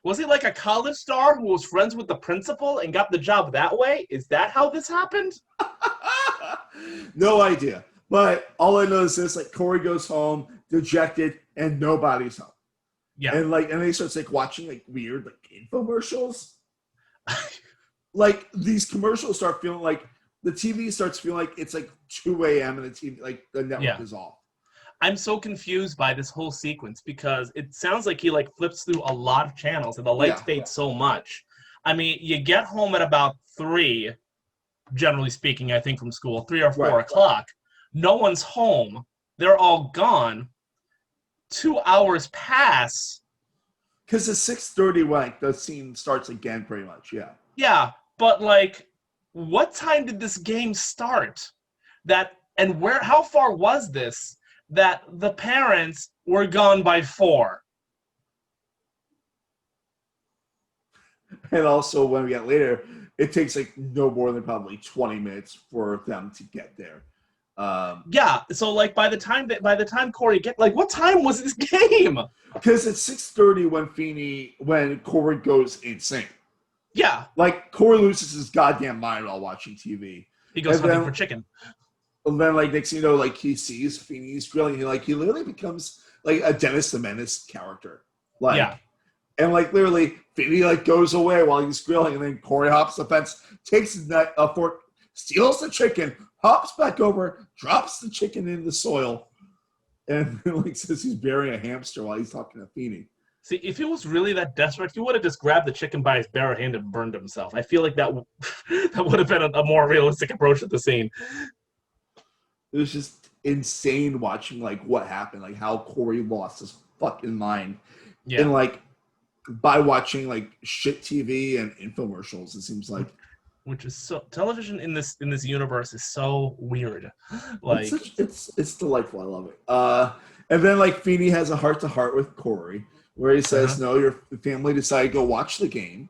Speaker 2: Was he like a college star who was friends with the principal and got the job that way? Is that how this happened?
Speaker 1: No idea. But all I know is this: like, Corey goes home dejected, and nobody's home.
Speaker 2: Yeah.
Speaker 1: And they start like watching like weird like infomercials. Like, these commercials start feeling like. The TV starts feeling like it's like 2 a.m. and the TV, like, the network is off.
Speaker 2: I'm so confused by this whole sequence because it sounds like he like flips through a lot of channels and the lights fade so much. I mean, you get home at about 3, generally speaking, I think, from school, 3 or 4 o'clock. No one's home. They're all gone. 2 hours pass.
Speaker 1: Because at 6:30, like, the scene starts again, pretty much. Yeah.
Speaker 2: Yeah, but like. What time did this game start? How far was this that the parents were gone by 4?
Speaker 1: And also, when we get later, it takes like no more than probably 20 minutes for them to get there.
Speaker 2: So like by the time Corey what time was this game?
Speaker 1: Because it's 6:30 when Corey goes insane.
Speaker 2: Yeah.
Speaker 1: Like, Corey loses his goddamn mind while watching TV.
Speaker 2: He goes hunting for chicken.
Speaker 1: And then, like, next thing you know, like, he sees Feeney's grilling. He literally becomes, like, a Dennis the Menace character. Like, and, like, literally, Feeney, like, goes away while he's grilling. And then Corey hops the fence, takes his fork, steals the chicken, hops back over, drops the chicken in the soil, and, like, says he's burying a hamster while he's talking to Feeney.
Speaker 2: See, if he was really that desperate, he would have just grabbed the chicken by his bare hand and burned himself. I feel like that would have been a more realistic approach to the scene.
Speaker 1: It was just insane watching, like, what happened, like, how Corey lost his fucking mind. Yeah. And, like, by watching, like, shit TV and infomercials, it seems like.
Speaker 2: Which is so television in this universe is so weird. Like,
Speaker 1: it's delightful. I love it. And then, like, Feeney has a heart-to-heart with Corey, where he says, no, your family decided to go watch the game.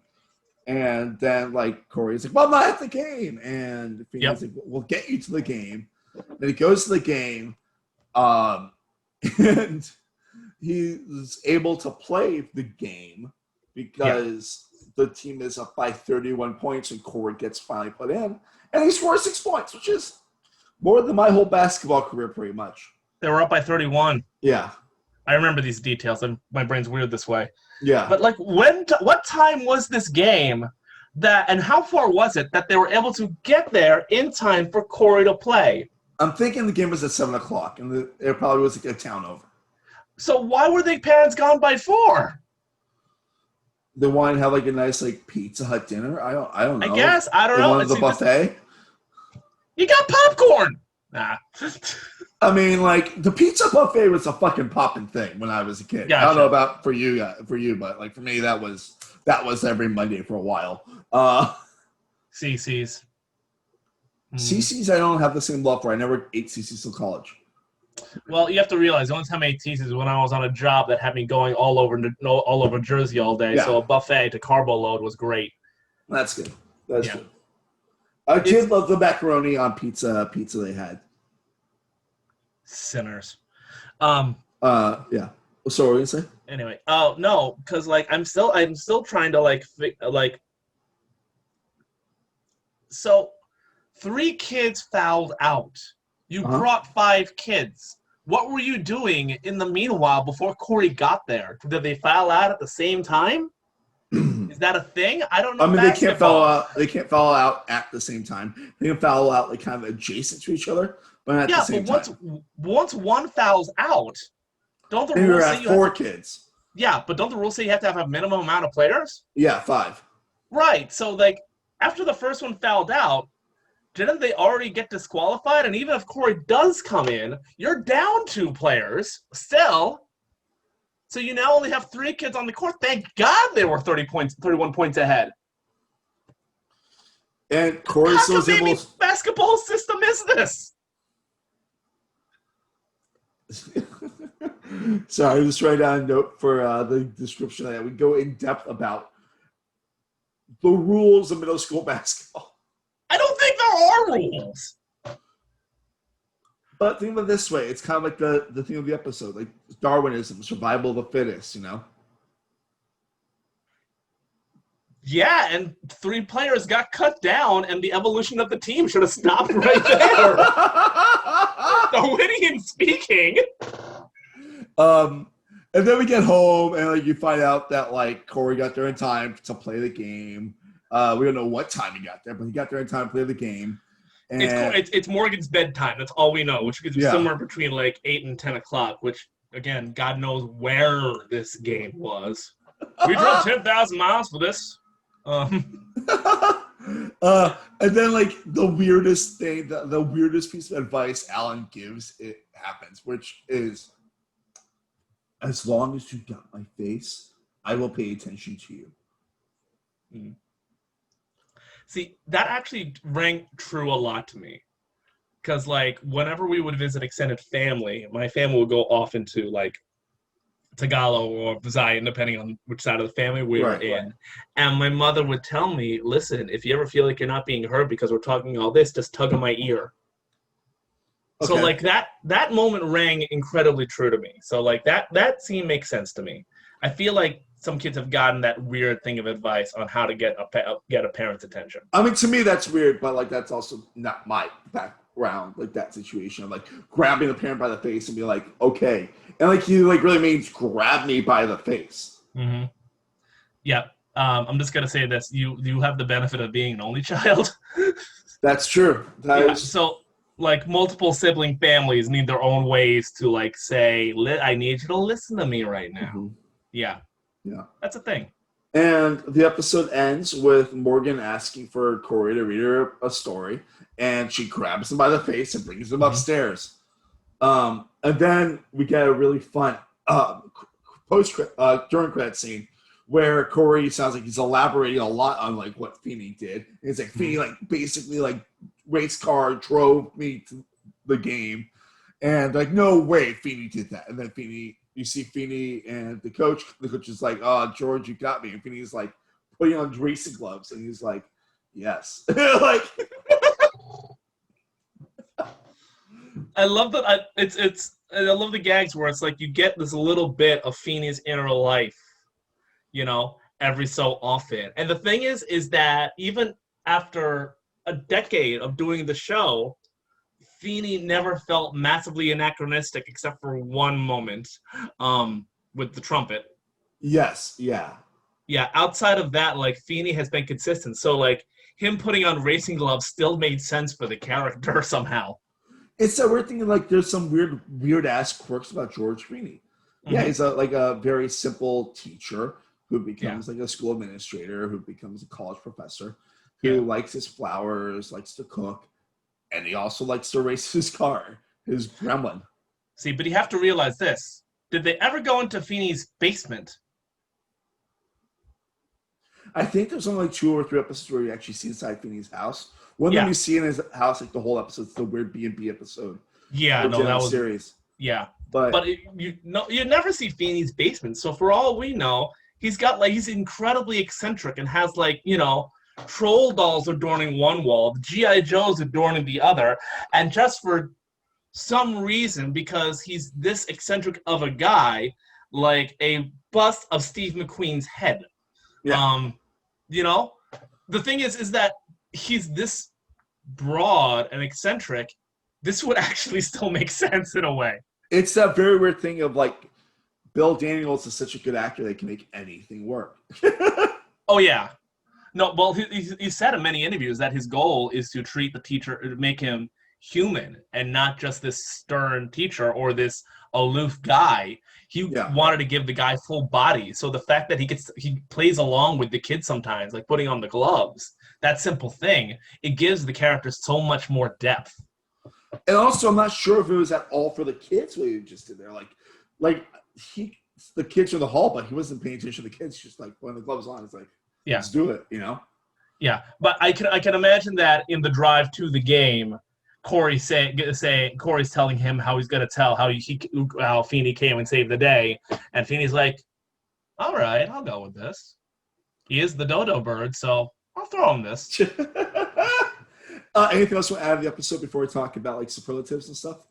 Speaker 1: And then, like, Corey's like, well, I'm not at the game. And Feeney's like, we'll get you to the game. Then he goes to the game, and he's able to play the game because the team is up by 31 points, and Corey gets finally put in. And he scores 6 points, which is more than my whole basketball career, pretty much.
Speaker 2: They were up by 31.
Speaker 1: Yeah.
Speaker 2: I remember these details, and my brain's weird this way.
Speaker 1: Yeah.
Speaker 2: But, like, what time was this game and how far was it that they were able to get there in time for Corey to play?
Speaker 1: I'm thinking the game was at 7 o'clock, and it probably was like a town over.
Speaker 2: So why were the parents gone by 4?
Speaker 1: They wanted to have, like, a nice, like, Pizza Hut dinner? I don't know.
Speaker 2: I guess. I don't know.
Speaker 1: They wanted the buffet?
Speaker 2: You got popcorn! Nah.
Speaker 1: I mean, like, the pizza buffet was a fucking popping thing when I was a kid. Gotcha. I don't know about for you, but, like, for me, that was every Monday for a while.
Speaker 2: CC's.
Speaker 1: CC's I don't have the same love for. I never ate CC's till college.
Speaker 2: Well, you have to realize the only time I ate CC's is when I was on a job that had me going all over Jersey all day. Yeah. So a buffet to carbo load was great.
Speaker 1: That's good. That's good. I did love the macaroni on pizza they had.
Speaker 2: Sinners.
Speaker 1: Yeah. So what were you say?
Speaker 2: Anyway, no, because like I'm still trying to like. So 3 kids fouled out. You brought 5 kids. What were you doing in the meanwhile before Corey got there? Did they foul out at the same time? Is that a thing? I don't know.
Speaker 1: I mean, they can't foul out. They can't foul out at the same time. They can foul out like kind of adjacent to each other, but not at the same time.
Speaker 2: Once one fouls out, don't the
Speaker 1: rules say you have 4 kids?
Speaker 2: Yeah, but don't the rules say you have to have a minimum amount of players?
Speaker 1: Yeah, 5.
Speaker 2: Right. So like after the first one fouled out, didn't they already get disqualified? And even if Corey does come in, you're down 2 players still. So you now only have 3 kids on the court. Thank God they were 31 points ahead.
Speaker 1: And Corey still is able.
Speaker 2: What basketball system is this?
Speaker 1: Sorry, I just write down a note for the description that we go in depth about the rules of middle school basketball.
Speaker 2: I don't think there are rules.
Speaker 1: But think of it this way. It's kind of like the theme of the episode, like Darwinism, survival of the fittest, you know?
Speaker 2: Yeah, and 3 players got cut down, and the evolution of the team should have stopped right there. Darwinian speaking.
Speaker 1: And then we get home, and like you find out that like Corey got there in time to play the game. We don't know what time he got there, but he got there in time to play the game. And
Speaker 2: it's Morgan's bedtime. That's all we know, which is somewhere between like 8 and 10 o'clock, which, again, God knows where this game was. We drove 10,000 miles for this.
Speaker 1: And then, like, the weirdest thing, the weirdest piece of advice Alan gives, it happens, which is, as long as you got my face, I will pay attention to you.
Speaker 2: Mm. See, that actually rang true a lot to me. Because, like, whenever we would visit extended family, my family would go off into, like, Tagalog or Visayan, depending on which side of the family we were in. Right. And my mother would tell me, listen, if you ever feel like you're not being heard because we're talking all this, just tug on my ear. Okay. So, like, that moment rang incredibly true to me. So, like, that scene makes sense to me. I feel like some kids have gotten that weird thing of advice on how to get a parent's attention.
Speaker 1: I mean, to me, that's weird, but, like, that's also not my background, like, that situation of, like, grabbing the parent by the face and be like, okay. And, like, he, like, really means grab me by the face.
Speaker 2: Mm-hmm. Yeah. I'm just going to say this. You have the benefit of being an only child.
Speaker 1: That's true.
Speaker 2: So, like, multiple sibling families need their own ways to, like, say, I need you to listen to me right now. Mm-hmm. Yeah.
Speaker 1: Yeah.
Speaker 2: That's a thing.
Speaker 1: And the episode ends with Morgan asking for Corey to read her a story, and she grabs him by the face and brings him upstairs. And then we get a really fun during credit scene where Corey sounds like he's elaborating a lot on like what Feeney did. And it's like Feeney like basically like race car drove me to the game, and like no way Feeney did that. And then you see Feeney and the coach is like, oh, George, you got me. And Feeney's like putting on racing gloves, and he's like, yes. Like,
Speaker 2: I love that. I love the gags where it's like you get this little bit of Feeney's inner life, you know, every so often. And the thing is that even after a decade of doing the show, Feeney never felt massively anachronistic except for one moment with the trumpet.
Speaker 1: Yes, yeah.
Speaker 2: Yeah, outside of that, like, Feeney has been consistent. So, like, him putting on racing gloves still made sense for the character somehow.
Speaker 1: It's that weird thing, like, there's some weird-ass quirks about George Feeney. Mm-hmm. Yeah, he's a very simple teacher who becomes, like, a school administrator, who becomes a college professor, who likes his flowers, likes to cook. And he also likes to race his car, his Gremlin.
Speaker 2: See, but you have to realize this. Did they ever go into Feeney's basement?
Speaker 1: I think there's only like 2 or 3 episodes where you actually see inside Feeney's house, One thing you see in his house, like the whole episode, it's the weird B&B episode.
Speaker 2: Yeah, no, that was
Speaker 1: series.
Speaker 2: Yeah, but you never see Feeney's basement. So for all we know, he's incredibly eccentric and has troll dolls adorning one wall, GI Joes adorning the other, and just for some reason, because he's this eccentric of a guy, like a bust of Steve McQueen's head. Yeah. The thing is that he's this broad and eccentric. This would actually still make sense in a way.
Speaker 1: It's that very weird thing of like Bill Daniels is such a good actor that can make anything work.
Speaker 2: Oh yeah. No, well, he said in many interviews that his goal is to treat the teacher, to make him human and not just this stern teacher or this aloof guy. He wanted to give the guy full body. So the fact that he plays along with the kids sometimes, like putting on the gloves, that simple thing, it gives the character so much more depth.
Speaker 1: And also, I'm not sure if it was at all for the kids what he just did there. The kids are in the hall, but he wasn't paying attention to the kids. Just like putting the gloves on, it's like, let's do it,
Speaker 2: Yeah, but I can imagine that in the drive to the game, Corey's telling him how he's gonna tell how Feeney came and saved the day, and Feeney's like, "All right, I'll go with this. He is the dodo bird, so I'll throw him this."
Speaker 1: Anything else you want to add to the episode before we talk about like superlatives and stuff?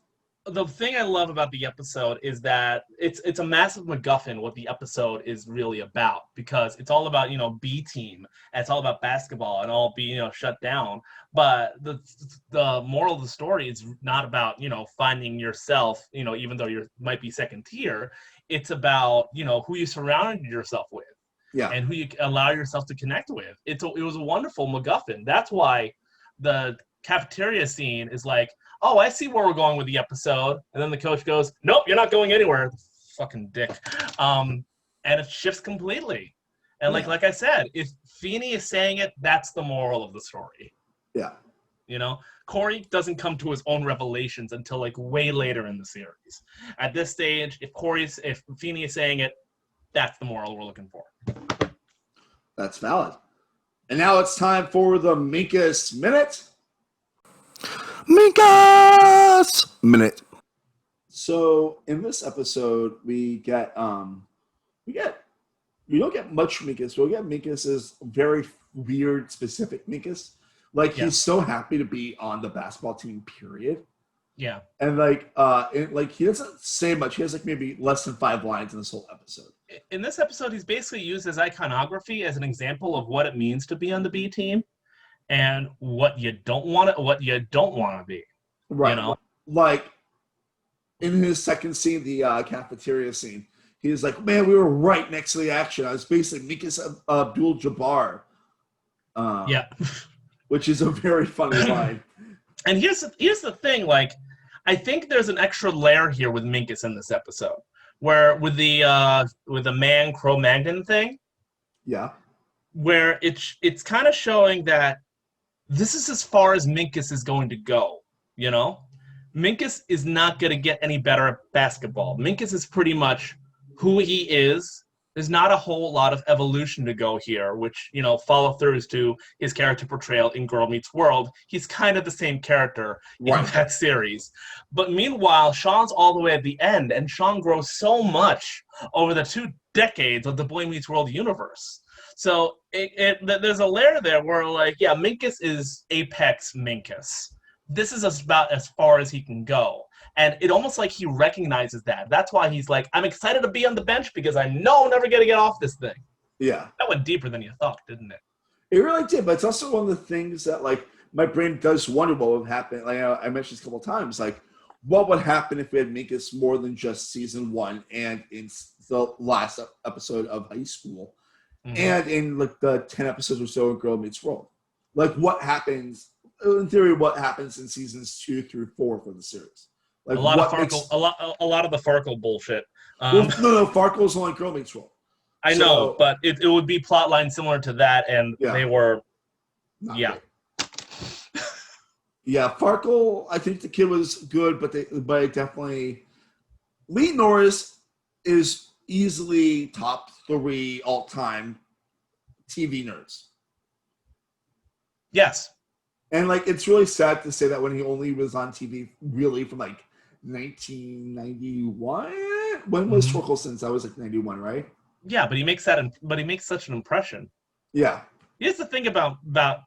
Speaker 2: The thing I love about the episode is that it's a massive MacGuffin what the episode is really about, because it's all about B team, and it's all about basketball and all being shut down. But the moral of the story is not about finding yourself, even though you might be second tier. It's about who you surround yourself with, and who you allow yourself to connect with. It was a wonderful MacGuffin. That's why the cafeteria scene is like, oh, I see where we're going with the episode. And then the coach goes, nope, you're not going anywhere. Fucking dick. And it shifts completely. And like I said, if Feeney is saying it, that's the moral of the story.
Speaker 1: Yeah.
Speaker 2: Corey doesn't come to his own revelations until like way later in the series. At this stage, if Feeney is saying it, that's the moral we're looking for.
Speaker 1: That's valid. And now it's time for the Minkus Minute. Minkus Minute. So in this episode, we don't get much Minkus. We'll get Minkus's very weird, specific Minkus. He's so happy to be on the basketball team, period.
Speaker 2: Yeah.
Speaker 1: And he doesn't say much. He has maybe less than 5 lines in this whole episode.
Speaker 2: In this episode, he's basically used as iconography as an example of what it means to be on the B team and what you don't want to be.
Speaker 1: Right. Like in his second scene, the cafeteria scene, he's like, man, we were right next to the action. I was basically Minkus Abdul-Jabbar. Which is a very funny line.
Speaker 2: And here's the thing, I think there's an extra layer here with Minkus in this episode, where with the man Cro-Magnon thing, where it's kind of showing that this is as far as Minkus is going to go. Minkus is not going to get any better at basketball. Minkus is pretty much who he is. There's not a whole lot of evolution to go here, which, follow throughs to his character portrayal in Girl Meets World. He's kind of the same character in that series. But meanwhile, Sean's all the way at the end, and Sean grows so much over the 2 decades of the Boy Meets World universe. So there's a layer there where, Minkus is apex Minkus. This is about as far as he can go. And it almost like he recognizes that. That's why he's like, I'm excited to be on the bench because I know I'm never going to get off this thing.
Speaker 1: Yeah.
Speaker 2: That went deeper than you thought, didn't it?
Speaker 1: It really did. But it's also one of the things that, my brain does wonder what would happen. I mentioned this a couple of times. What would happen if we had Minkus more than just season 1 and in the last episode of high school and in, the 10 episodes or so of Girl Meets World? What happens, in theory, what happens in seasons 2 through 4 for the series?
Speaker 2: A lot of the Farkle bullshit.
Speaker 1: No, Farkle's only Girl Meets World.
Speaker 2: I know, but it would be plotline similar to that, and they were,
Speaker 1: Farkle, I think the kid was good, but it definitely, Lee Norris is easily top 3 all-time TV nerds.
Speaker 2: Yes.
Speaker 1: And like, it's really sad to say that when he only was on TV really from like 1991. When was Torkelson's? That was like 91, right?
Speaker 2: Yeah, but he makes such an impression.
Speaker 1: Yeah.
Speaker 2: Here's the thing about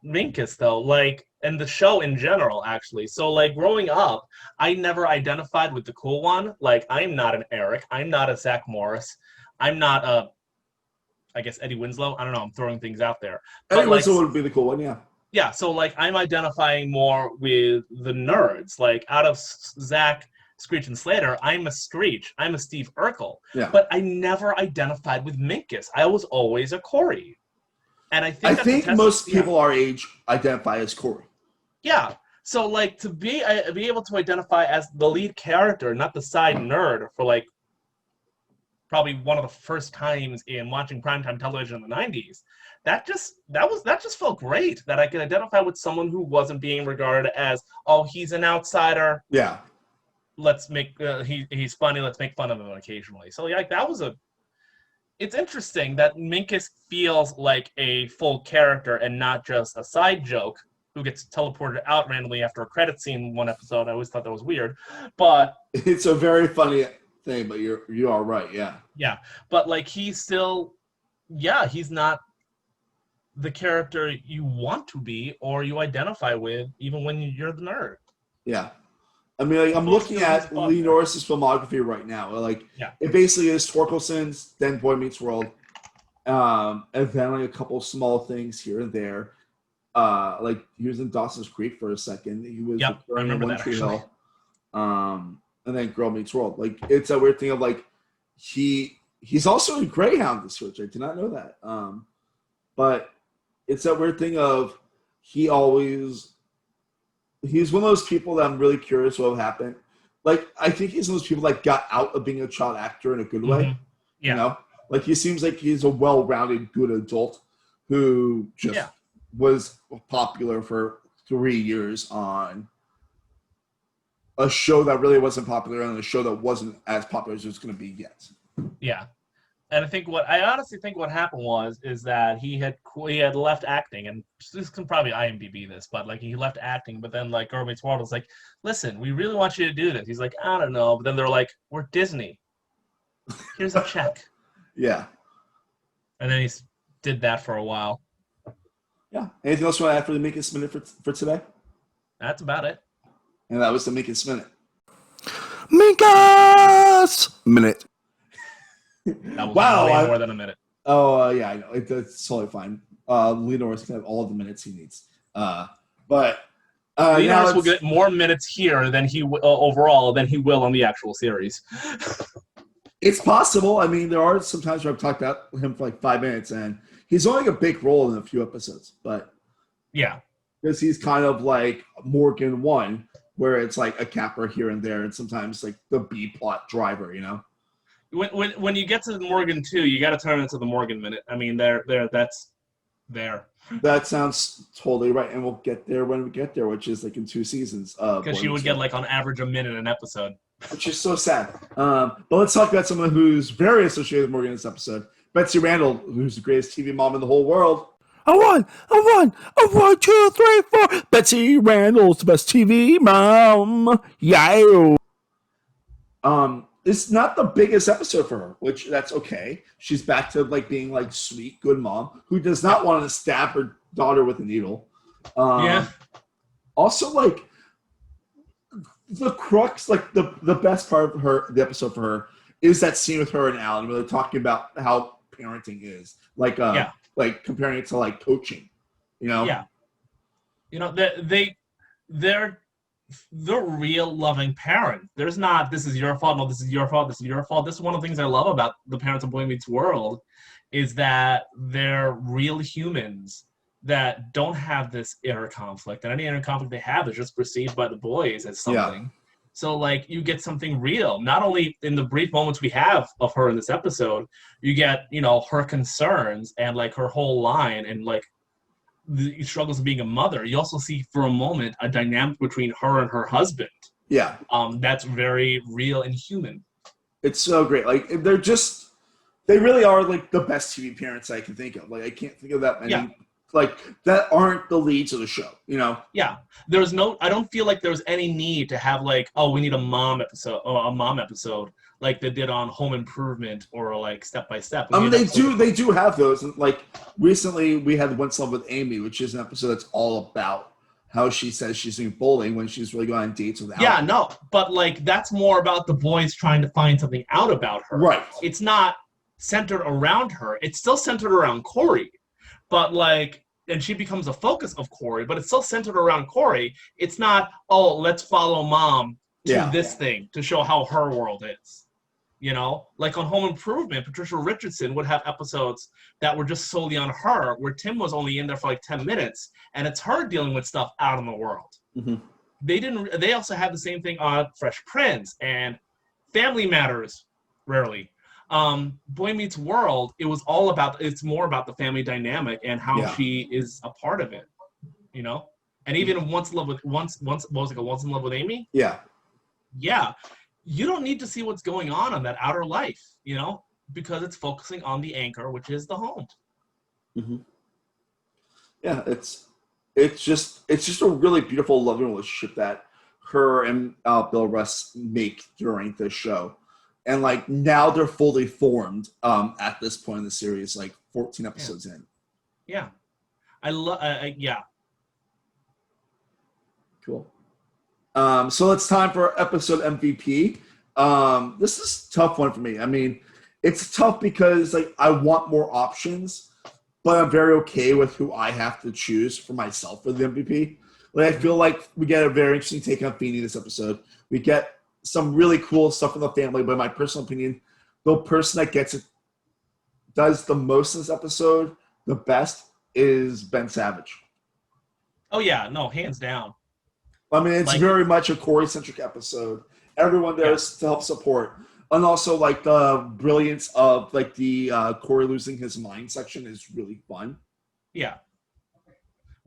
Speaker 2: Minkus though, like, and the show in general, actually. So like growing up, I never identified with the cool one. Like, I'm not an Eric. I'm not a Zach Morris. I'm not a, I guess, Eddie Winslow. I don't know. I'm throwing things out there.
Speaker 1: But Eddie Winslow would be the cool one, yeah.
Speaker 2: Yeah, so like I'm identifying more with the nerds. Like, out of Zach, Screech, and Slater, I'm a Screech. I'm a Steve Urkel.
Speaker 1: Yeah.
Speaker 2: But I never identified with Minkus. I was always a Corey. And I think
Speaker 1: most people our age identify as Corey.
Speaker 2: Yeah. So like to be able to identify as the lead character, not the side nerd, for like probably one of the first times in watching primetime television in the 90s, that just felt great that I could identify with someone who wasn't being regarded as, oh, he's an outsider.
Speaker 1: Yeah.
Speaker 2: Let's make he's funny. Let's make fun of him occasionally. So like that was it's interesting that Minkus feels like a full character and not just a side joke who gets teleported out randomly after a credit scene in one episode. I always thought that was weird, but
Speaker 1: it's a very funny thing. But you are right, yeah.
Speaker 2: Yeah, but like he's still, he's not the character you want to be or you identify with, even when you're the nerd.
Speaker 1: Yeah. I mean, like, I'm looking at Lee Norris's filmography right now. Like, it basically is Torkelson's, then Boy Meets World, and then like a couple small things here and there. Like he was in Dawson's Creek for a second. He was
Speaker 2: I remember
Speaker 1: One Tree Hill, and then Girl Meets World. Like, it's a weird thing of like he's also in Greyhound this switch. I did not know that. But it's that weird thing of he's one of those people that I'm really curious what will happen. Like, I think he's one of those people that got out of being a child actor in a good way.
Speaker 2: Yeah.
Speaker 1: You know? Like, he seems like he's a well-rounded, good adult who just was popular for 3 years on a show that really wasn't popular and a show that wasn't as popular as it was going to be yet.
Speaker 2: Yeah. And I honestly think what happened is that he had left acting, and this can probably IMDb this, but like he left acting, but then like Girl Meets World was like, listen, we really want you to do this. He's like, I don't know, but then they're like, we're Disney. Here's a check.
Speaker 1: Yeah.
Speaker 2: And then he did that for a while.
Speaker 1: Yeah. Anything else you want to add for the Minkus Minute for today?
Speaker 2: That's about it.
Speaker 1: And that was the Minkus Minute. Minkus Minute.
Speaker 2: That was way more than a minute.
Speaker 1: Oh, yeah, I know. It's totally fine. Lee Norris can have all the minutes he needs. But
Speaker 2: Lee Norris will get more minutes here than he overall than he will on the actual series.
Speaker 1: It's possible. I mean, there are some times where I've talked about him for like 5 minutes, and he's only a big role in a few episodes. But
Speaker 2: yeah,
Speaker 1: because he's kind of like Morgan 1, where it's like a capper here and there, and sometimes like the B plot driver, you know.
Speaker 2: When you get to the Morgan 2, you got to turn into the Morgan Minute. I mean, that's there.
Speaker 1: That sounds totally right, and we'll get there when we get there, which is like in 2 seasons.
Speaker 2: Because you would get like on average a minute an episode,
Speaker 1: which is so sad. But let's talk about someone who's very associated with Morgan in this episode, Betsy Randle, who's the greatest TV mom in the whole world. A one, 2, 3, 4. Betsy Randle's the best TV mom. Yeah. It's not the biggest episode for her, which that's okay. She's back to like being like sweet, good mom who does not want to stab her daughter with a needle. Also, like the crux, like the best part of the episode for her is that scene with her and Alan, where they're talking about how parenting is, like like comparing it to like coaching, you know?
Speaker 2: Yeah. You know, they're the real loving parent. There's not, this is your fault, no, this is your fault, this is your fault. This is one of the things I love about the parents of Boy Meets World is that they're real humans that don't have this inner conflict. And any inner conflict they have is just perceived by the boys as something. Yeah. So, like, you get something real. Not only in the brief moments we have of her in this episode, you get, you know, her concerns and, like, her whole line and, like, the struggles of being a mother. You also see for a moment a dynamic between her and her husband.
Speaker 1: Yeah.
Speaker 2: That's very real and human.
Speaker 1: It's so great. Like, they really are like the best TV parents I can think of. Like, I can't think of that many like that aren't the leads of the show, you know?
Speaker 2: Yeah. I don't feel like there's any need to have like, oh, we need a mom episode like they did on Home Improvement or like Step by Step.
Speaker 1: I mean, they do have those. Like recently we had Once in Love with Amy, which is an episode that's all about how she says she's doing bowling when she's really going on dates with Alan.
Speaker 2: Yeah, no, but like that's more about the boys trying to find something out about her.
Speaker 1: Right.
Speaker 2: It's not centered around her. It's still centered around Corey. But like, and she becomes a focus of Corey, but it's still centered around Corey. It's not, oh, let's follow mom to this thing to show how her world is. You know, like on Home Improvement, Patricia Richardson would have episodes that were just solely on her, where Tim was only in there for like 10 minutes, and it's her dealing with stuff out in the world.
Speaker 1: Mm-hmm.
Speaker 2: They also had the same thing on Fresh Prince and Family Matters, rarely. Boy Meets World, it's more about the family dynamic and how she is a part of it, you know? And even Once in Love with Amy?
Speaker 1: Yeah.
Speaker 2: Yeah. You don't need to see what's going on that outer life, you know, because it's focusing on the anchor, which is the home.
Speaker 1: Mm-hmm. Yeah, it's just a really beautiful, loving relationship that her and Bill Russ make during the show, and like now they're fully formed at this point in the series, like 14 episodes in.
Speaker 2: Yeah, I love. Yeah.
Speaker 1: Cool. So it's time for episode MVP. This is a tough one for me. I mean, it's tough because like I want more options, but I'm very okay with who I have to choose for myself for the MVP. Like I feel like we get a very interesting take on Feeney this episode. We get some really cool stuff from the family, but in my personal opinion, the person that does the most in this episode, the best, is Ben Savage.
Speaker 2: Oh yeah, no, hands down.
Speaker 1: I mean, it's very much a Corey-centric episode. Everyone there is to help support. And also, like, the brilliance of, like, the Corey losing his mind section is really fun.
Speaker 2: Yeah.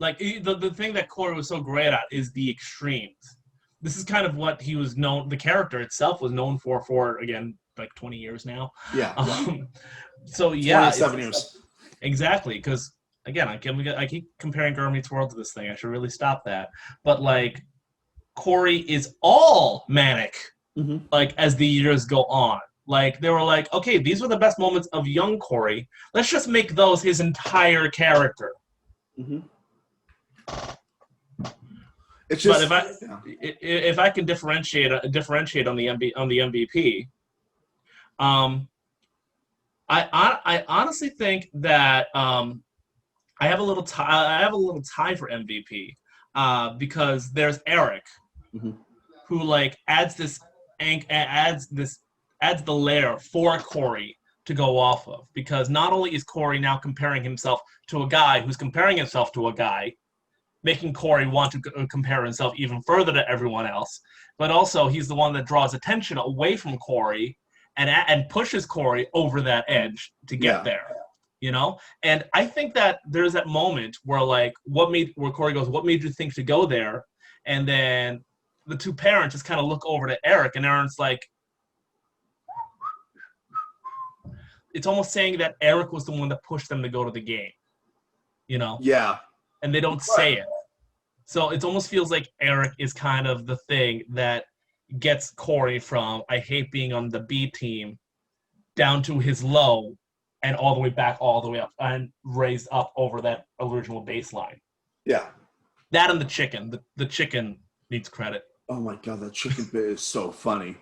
Speaker 2: Like, the thing that Corey was so great at is the extremes. This is kind of what he was known, the character itself was known for again, like 20 years now.
Speaker 1: Yeah.
Speaker 2: So, yeah.
Speaker 1: 27 years.
Speaker 2: Exactly, because, again, I keep comparing Girl Meets World to this thing. I should really stop that. But, like, Corey is all manic, like, as the years go on. Like, they were like, okay, these were the best moments of young Corey. Let's just make those his entire character.
Speaker 1: Mm-hmm. It's just,
Speaker 2: but if I can differentiate on the MVP, I honestly think that I have a little tie for MVP because there's Eric, who like adds the layer for Corey to go off of, because not only is Corey now comparing himself to a guy who's comparing himself to a guy, making Corey want to compare himself even further to everyone else, but also he's the one that draws attention away from Corey and pushes Corey over that edge to get there, you know? And I think that there's that moment where like where Corey goes, what made you think to go there? And then the two parents just kind of look over to Eric, and Aaron's like, it's almost saying that Eric was the one that pushed them to go to the game, you know?
Speaker 1: Yeah.
Speaker 2: And they don't say it. So it almost feels like Eric is kind of the thing that gets Corey from I hate being on the B team down to his low and all the way back, all the way up and raised up over that original baseline.
Speaker 1: Yeah.
Speaker 2: That and the chicken. The chicken needs credit.
Speaker 1: Oh my God, that chicken bit is so funny.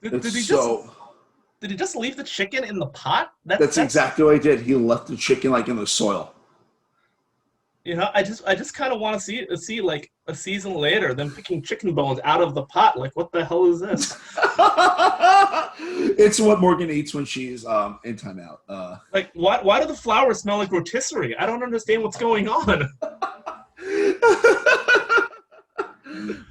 Speaker 2: Did he just leave the chicken in the pot?
Speaker 1: That's exactly what he did. He left the chicken like in the soil.
Speaker 2: You know, I just kind of want to see like a season later them picking chicken bones out of the pot. Like, what the hell is this?
Speaker 1: It's what Morgan eats when she's in timeout.
Speaker 2: Like, why do the flowers smell like rotisserie? I don't understand what's going on.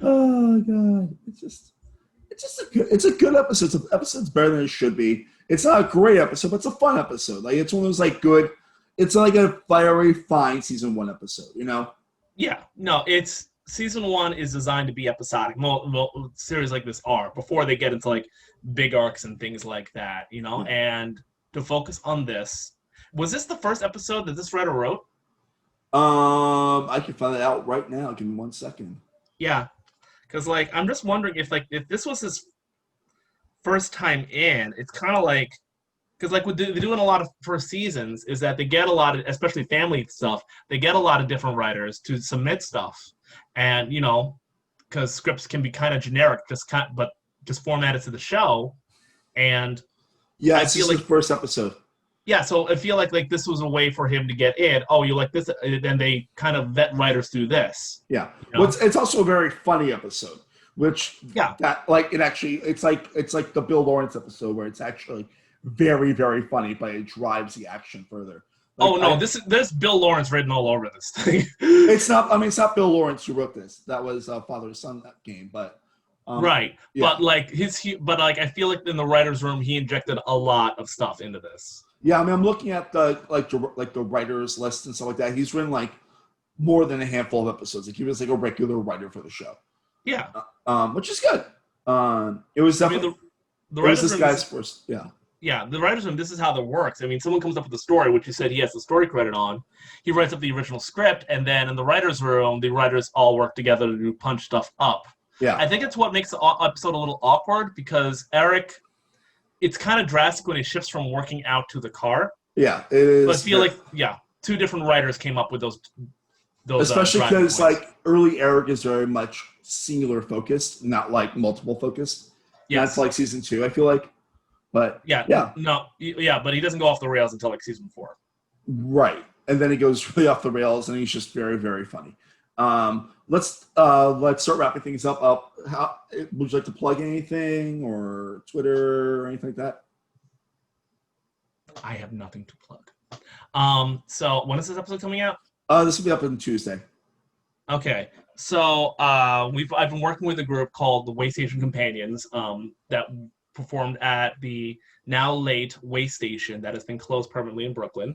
Speaker 1: Oh God, it's a good episode. The episode's better than it should be. It's not a great episode, but it's a fun episode. Like, it's one of those like good. It's like a very fine season 1 episode, you know?
Speaker 2: Yeah, no, it's season 1 is designed to be episodic. Well, series like this are before they get into like big arcs and things like that, you know. And to focus on this, was this the first episode that this writer wrote?
Speaker 1: I can find that out right now. Give me 1 second.
Speaker 2: Yeah, because like I'm just wondering if this was his first time in, it's kind of like because like they're doing a lot of first seasons is that they get a lot of, especially family stuff, they get a lot of different writers to submit stuff, and because scripts can be kind of generic, but just formatted to the show, and
Speaker 1: yeah,
Speaker 2: I
Speaker 1: this
Speaker 2: feel
Speaker 1: is
Speaker 2: like
Speaker 1: the first episode.
Speaker 2: Yeah, so I feel like this was a way for him to get in. Oh, you like this? Then they kind of vet writers through this.
Speaker 1: Yeah, well, it's also a very funny episode, which that like it's like the Bill Lawrence episode where it's actually very very funny, but it drives the action further. Like,
Speaker 2: there's Bill Lawrence written all over this thing.
Speaker 1: It's not. I mean, it's not Bill Lawrence who wrote this. That was father son game, but
Speaker 2: right. Yeah. But like I feel like in the writers' room, he injected a lot of stuff into this.
Speaker 1: Yeah, I mean, I'm looking at the writers list and stuff like that. He's written like more than a handful of episodes. Like he was like a regular writer for the show.
Speaker 2: Yeah.
Speaker 1: Which is good. It was definitely
Speaker 2: the writers'
Speaker 1: this guy's first. Yeah.
Speaker 2: Yeah, the writers' room, this is how that works. I mean, someone comes up with a story, which you said he has the story credit on. He writes up the original script, and then in the writers' room, the writers all work together to punch stuff up.
Speaker 1: Yeah.
Speaker 2: I think it's what makes the episode a little awkward, because Eric, it's kind of drastic when he shifts from working out to the car.
Speaker 1: Yeah, it is.
Speaker 2: But I feel like, two different writers came up with those
Speaker 1: especially because, like, early Eric is very much singular focused, not, like, multiple focused. Yeah. That's, like, season 2, I feel like. But but
Speaker 2: he doesn't go off the rails until like season 4.
Speaker 1: Right, and then he goes really off the rails, and he's just very, very funny. Let's start wrapping things up. Would you like to plug anything or Twitter or anything like that?
Speaker 2: I have nothing to plug. So when is this episode coming out?
Speaker 1: This will be up on Tuesday.
Speaker 2: Okay, so I've been working with a group called the Waystation Companions that performed at the now late Waystation that has been closed permanently in Brooklyn.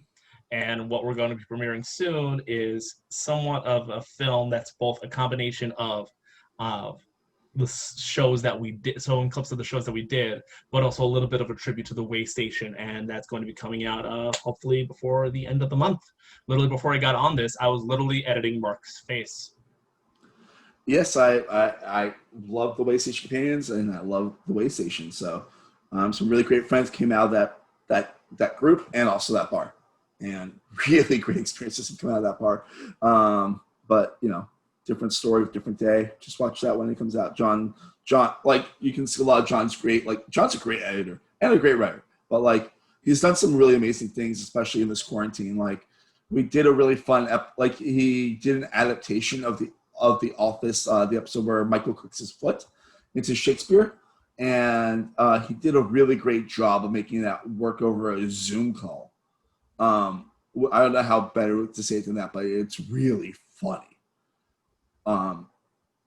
Speaker 2: And what we're going to be premiering soon is somewhat of a film that's both a combination of the shows that we did, so in clips of the shows that we did, but also a little bit of a tribute to the Waystation, and that's going to be coming out hopefully before the end of the month. Literally before I got on this, I was literally editing Mark's face.
Speaker 1: Yes, I love the Waystation Companions, and I love the Waystation. So some really great friends came out of that group and also that bar. And really great experiences have come out of that bar. But, different story, different day. Just watch that when it comes out. Jon, like, you can see a lot of Jon's great. Like, Jon's a great editor and a great writer. But, like, he's done some really amazing things, especially in this quarantine. Like, we did a really fun he did an adaptation of the Office, the episode where Michael cooks his foot into Shakespeare, and he did a really great job of making that work over a Zoom call. I don't know how better to say it than that, but it's really funny.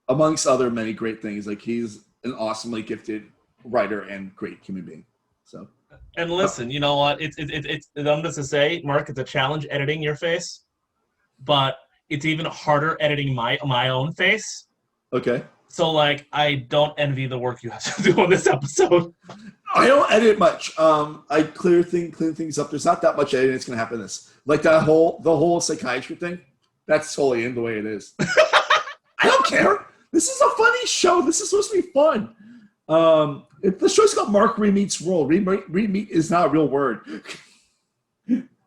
Speaker 1: Amongst other many great things, like he's an awesomely gifted writer and great human being. So.
Speaker 2: And listen, you know what? It's I'm just to say, Mark, it's a challenge editing your face, but it's even harder editing my own face.
Speaker 1: Okay.
Speaker 2: So, like, I don't envy the work you have to do on this episode.
Speaker 1: I don't edit much. I clear things up. There's not that much editing that's going to happen in this. Like the whole psychiatry thing, that's totally in the way it is. I don't care. This is a funny show. This is supposed to be fun. If the show's called Mark Remeets World, Remeet is not a real word.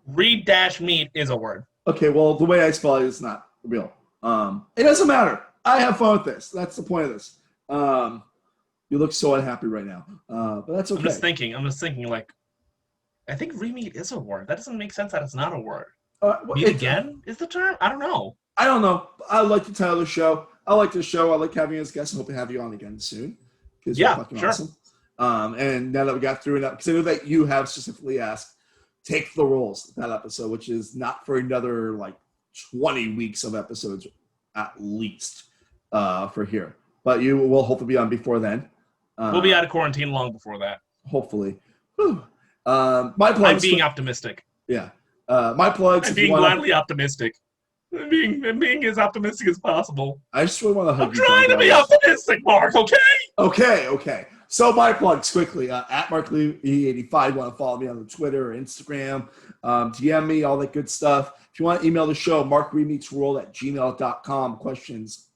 Speaker 2: Re-meet is a word.
Speaker 1: Okay, well, the way I spell it is not real. It doesn't matter. I have fun with this. That's the point of this. You look so unhappy right now, but that's okay.
Speaker 2: I'm just thinking, like, I think re-meet is a word. That doesn't make sense that it's not a word. Meet again is the term? I don't know.
Speaker 1: I like the title of the show. I like the show. I like having you as guests. I hope to have you on again soon. Because you're fucking awesome. And now that we got through that, because I know that you have specifically asked, take the roles that episode, which is not for another like 20 weeks of episodes at least for here. But you will hopefully be on before then.
Speaker 2: We'll be out of quarantine long before that.
Speaker 1: Hopefully. My plugs.
Speaker 2: I'm being optimistic.
Speaker 1: Yeah. My plugs.
Speaker 2: I'm being gladly optimistic. I'm being as optimistic as possible.
Speaker 1: I just really want to hug you.
Speaker 2: I'm trying to be optimistic, Mark, okay?
Speaker 1: Okay. So my plugs quickly, at Mark Levy 85. You want to follow me on the Twitter or Instagram, DM me, all that good stuff. If you want to email the show, markremeetsworld@gmail.com, questions,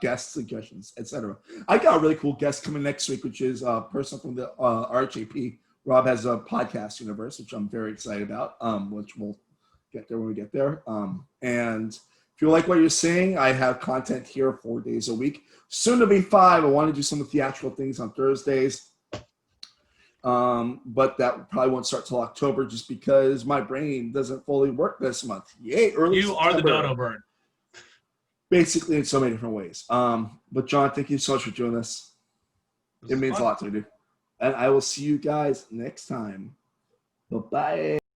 Speaker 1: guest suggestions, etc. I got a really cool guest coming next week, which is a person from the RHAP. Rob has a podcast universe, which I'm very excited about, which we'll get there when we get there. And if you like what you're seeing, I have content here 4 days a week. Soon to be 5. I want to do some theatrical things on Thursdays. But that probably won't start till October just because my brain doesn't fully work this month. Yay, early
Speaker 2: You
Speaker 1: September.
Speaker 2: are the dodo bird.
Speaker 1: Basically in so many different ways. But John, thank you so much for doing this. It means a lot to me, dude. And I will see you guys next time. Bye-bye.